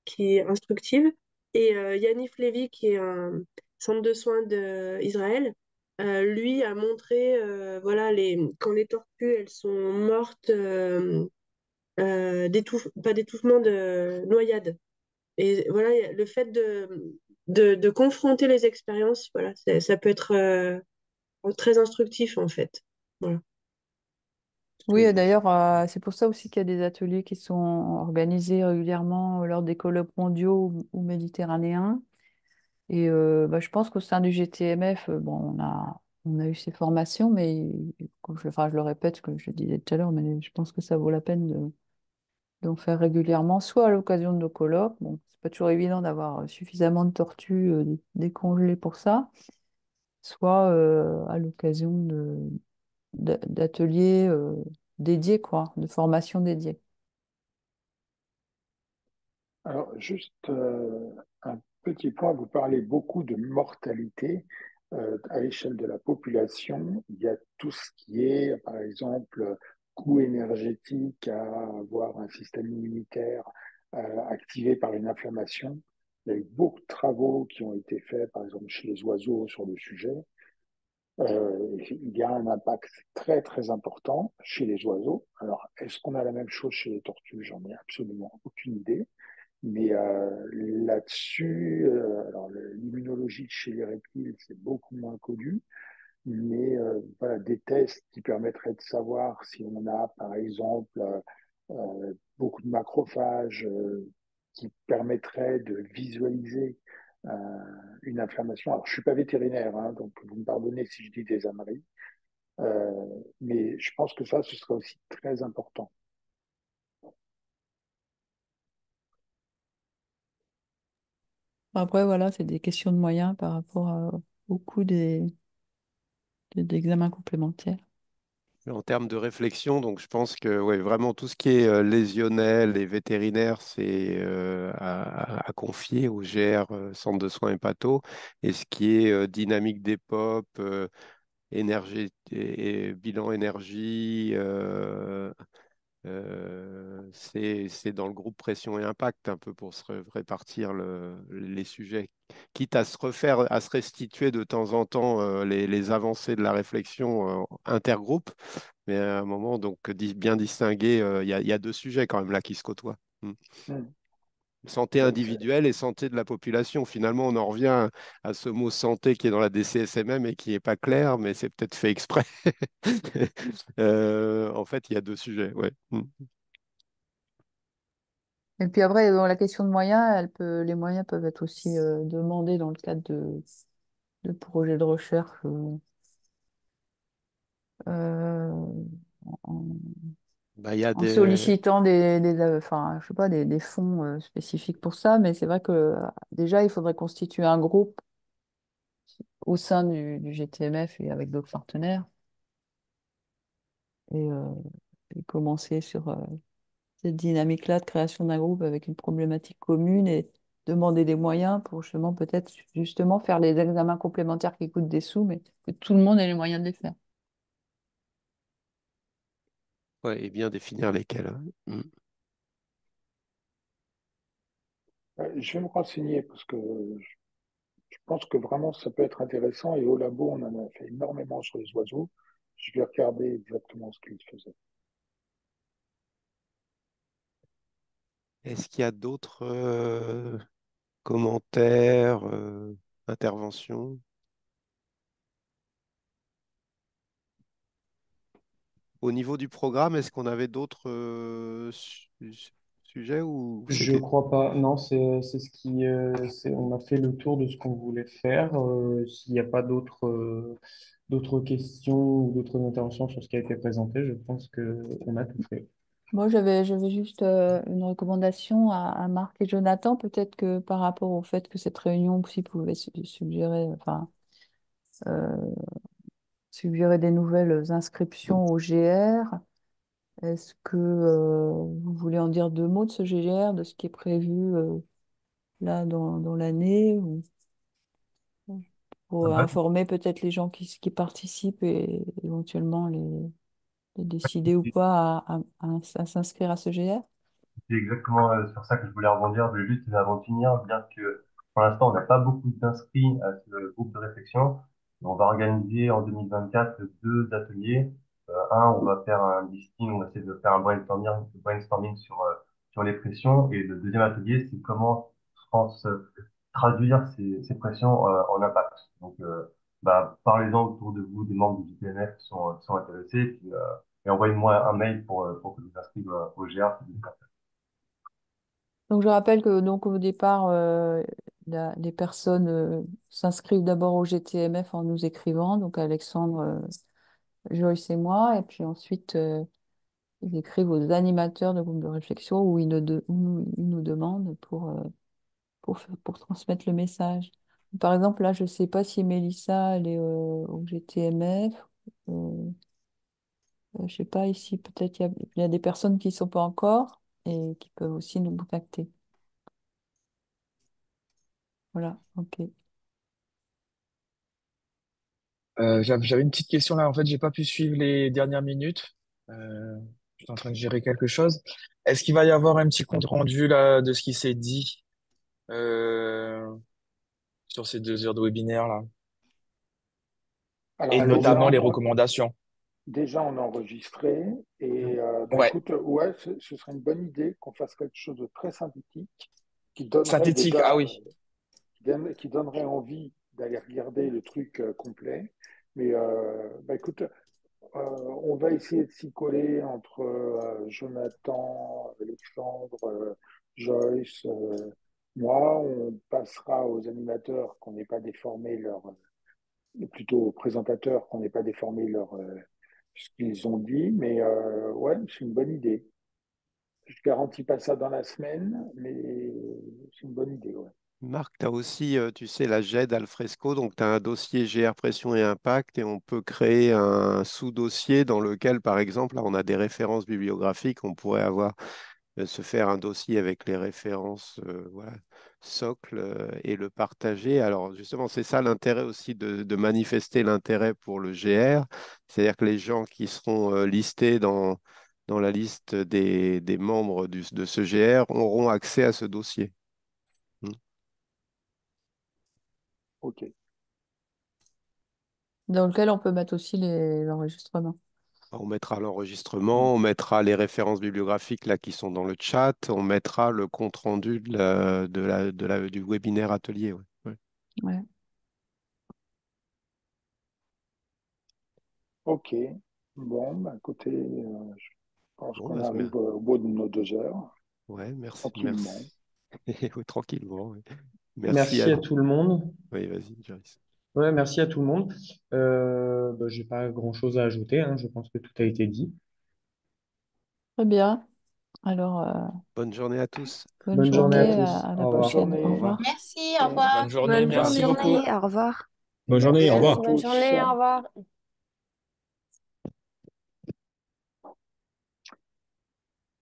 qui est instructive. Et Yannick Lévy, qui est un centre de soins d'Israël, lui a montré voilà, quand les tortues elles sont mortes pas d'étouffement, de noyade. Et voilà, le fait de confronter les expériences, voilà, ça peut être très instructif en fait. Voilà. Oui, et d'ailleurs, c'est pour ça aussi qu'il y a des ateliers qui sont organisés régulièrement lors des colloques mondiaux ou méditerranéens. Et bah, je pense qu'au sein du GTMF, bon, on a eu ces formations, mais enfin, je le répète, ce que je disais tout à l'heure, mais je pense que ça vaut la peine d'en faire régulièrement, soit à l'occasion de nos colloques. Bon, c'est pas toujours évident d'avoir suffisamment de tortues décongelées pour ça, soit à l'occasion d'ateliers dédiés, quoi, de formation dédiée. Alors, juste un petit point, vous parlez beaucoup de mortalité à l'échelle de la population. Il y a tout ce qui est, par exemple, coût énergétique à avoir un système immunitaire activé par une inflammation. Il y a eu beaucoup de travaux qui ont été faits, par exemple, chez les oiseaux sur le sujet. Il y a un impact très, très important chez les oiseaux. Alors, est-ce qu'on a la même chose chez les tortues? J'en ai absolument aucune idée. Mais là-dessus, alors l'immunologie chez les reptiles, c'est beaucoup moins connu, mais voilà, des tests qui permettraient de savoir si on a, par exemple, beaucoup de macrophages qui permettraient de visualiser euh, une inflammation. Alors, je suis pas vétérinaire, hein, donc vous me pardonnez si je dis des âneries, euh, mais je pense que ça, ce serait aussi très important. Après, voilà, c'est des questions de moyens par rapport au coût d'examens complémentaires. En termes de réflexion, donc je pense que ouais, vraiment tout ce qui est lésionnel et vétérinaire, c'est à confier au GR Centre de soins hépato. Et ce qui est dynamique d'EPOP, et bilan énergie, c'est dans le groupe pression et impact un peu pour se répartir les sujets, quitte à se refaire, à se restituer de temps en temps les avancées de la réflexion intergroupe, mais à un moment donc bien distinguer, il y a deux sujets quand même là qui se côtoient. Mm. Hmm. Santé Oui, individuelle et santé de la population. Finalement, on en revient à ce mot santé qui est dans la DCSMM et qui n'est pas clair, mais c'est peut-être fait exprès. En fait, il y a deux sujets. Ouais. Mm. Et puis après, dans la question de moyens, les moyens peuvent être aussi demandés dans le cadre de projets de recherche euh, en, Bah, il y a en des... sollicitant enfin, je sais pas, des fonds spécifiques pour ça. Mais c'est vrai que déjà, il faudrait constituer un groupe au sein du GTMF et avec d'autres partenaires et commencer sur cette dynamique-là de création d'un groupe avec une problématique commune et demander des moyens pour justement peut-être justement faire les examens complémentaires qui coûtent des sous, mais que tout le monde ait les moyens de les faire. Ouais, et bien définir lesquels, hein. Je vais me renseigner parce que je pense que vraiment ça peut être intéressant et au labo on en a fait énormément sur les oiseaux. Je vais regarder exactement ce qu'ils faisaient. Est-ce qu'il y a d'autres commentaires, interventions? Au niveau du programme, est-ce qu'on avait d'autres sujets ou Je c'était... crois pas. Non, c'est ce qui on a fait le tour de ce qu'on voulait faire. S'il n'y a pas d'autres questions ou d'autres interventions sur ce qui a été présenté, je pense que on a tout fait. Moi, j'avais juste une recommandation à Marc et Jonathan, peut-être que par rapport au fait que cette réunion aussi pouvait suggérer, enfin, euh, suggérer des nouvelles inscriptions au GR. Est-ce que vous voulez en dire deux mots de ce GR, de ce qui est prévu là dans l'année, ou pour informer peut-être les gens qui participent et éventuellement les décider ou pas à s'inscrire à ce GR? C'est exactement sur ça que je voulais rebondir, mais juste avant de finir, bien que pour l'instant on n'a pas beaucoup d'inscrits à ce groupe de réflexion, on va organiser en 2024 deux ateliers. Un, on va faire un listing, on va essayer de faire un brainstorming sur les pressions, et le deuxième atelier, c'est comment traduire ces pressions en impact. Donc, parlez-en autour de vous, des membres du JTNF qui sont intéressés, et envoyez-moi un mail pour que je vous inscrive au GR. Donc, je rappelle que donc au départ, les personnes s'inscrivent d'abord au GTMF en nous écrivant, donc Alexandre, Joyce et moi, et puis ensuite ils écrivent aux animateurs de groupe de réflexion où ils nous demandent pour transmettre le message. Par exemple, là, je ne sais pas si Mélissa elle est au GTMF. Je ne sais pas, ici, peut-être il y a des personnes qui ne sont pas encore et qui peuvent aussi nous contacter. Voilà, ok. J'avais une petite question là. En fait, j'ai pas pu suivre les dernières minutes. Euh, J'étais en train de gérer quelque chose. Est-ce qu'il va y avoir un petit compte rendu là de ce qui s'est dit euh, sur ces 2 heures de webinaire là, et Alors notamment les recommandations? déjà on a enregistré et Ouais, écoute, ouais, ce serait une bonne idée qu'on fasse quelque chose de très synthétique qui donnerait synthétique. Ah déjà oui. qui donnerait envie d'aller regarder le truc complet. Mais écoute, on va essayer de s'y coller entre Jonathan, Alexandre, Joyce, moi. On passera aux animateurs qu'on n'ait pas déformé plutôt aux présentateurs qu'on n'ait pas déformé ce qu'ils ont dit. Mais ouais, c'est une bonne idée. Je ne garantis pas ça dans la semaine, mais c'est une bonne idée, ouais. Marc, tu as aussi, tu sais, la GED Alfresco, donc tu as un dossier GR pression et impact et on peut créer un sous-dossier dans lequel, par exemple, là, on a des références bibliographiques, on pourrait avoir, se faire un dossier avec les références, voilà, socle et le partager. Alors justement, c'est ça l'intérêt aussi de manifester l'intérêt pour le GR, c'est-à-dire que les gens qui seront listés dans la liste des membres de ce GR auront accès à ce dossier. Ok. Dans lequel on peut mettre aussi l'enregistrement. On mettra l'enregistrement, on mettra les références bibliographiques là qui sont dans le chat, on mettra le compte-rendu du webinaire atelier. Ouais. Ouais. Ouais. Ok. Bon, écoutez, je pense Bon, qu'on arrive au bout de nos 2 heures, ouais, merci, tranquillement. merci. Oui, tranquillement. Oui. Merci Merci à tout le monde. Oui, vas-y, Joris. Ouais, merci à tout le monde. J'ai pas grand-chose à ajouter, hein. Je pense que tout a été dit. Très bien. Alors, Bonne journée à tous. bonne Bonne journée à journée, tous. à la Au revoir. prochaine. Au Au revoir. revoir. Merci, au revoir. Bonne journée, Bonne merci beaucoup. journée, au revoir. Bonne journée, au Merci à revoir. Bonne tous. journée, au revoir.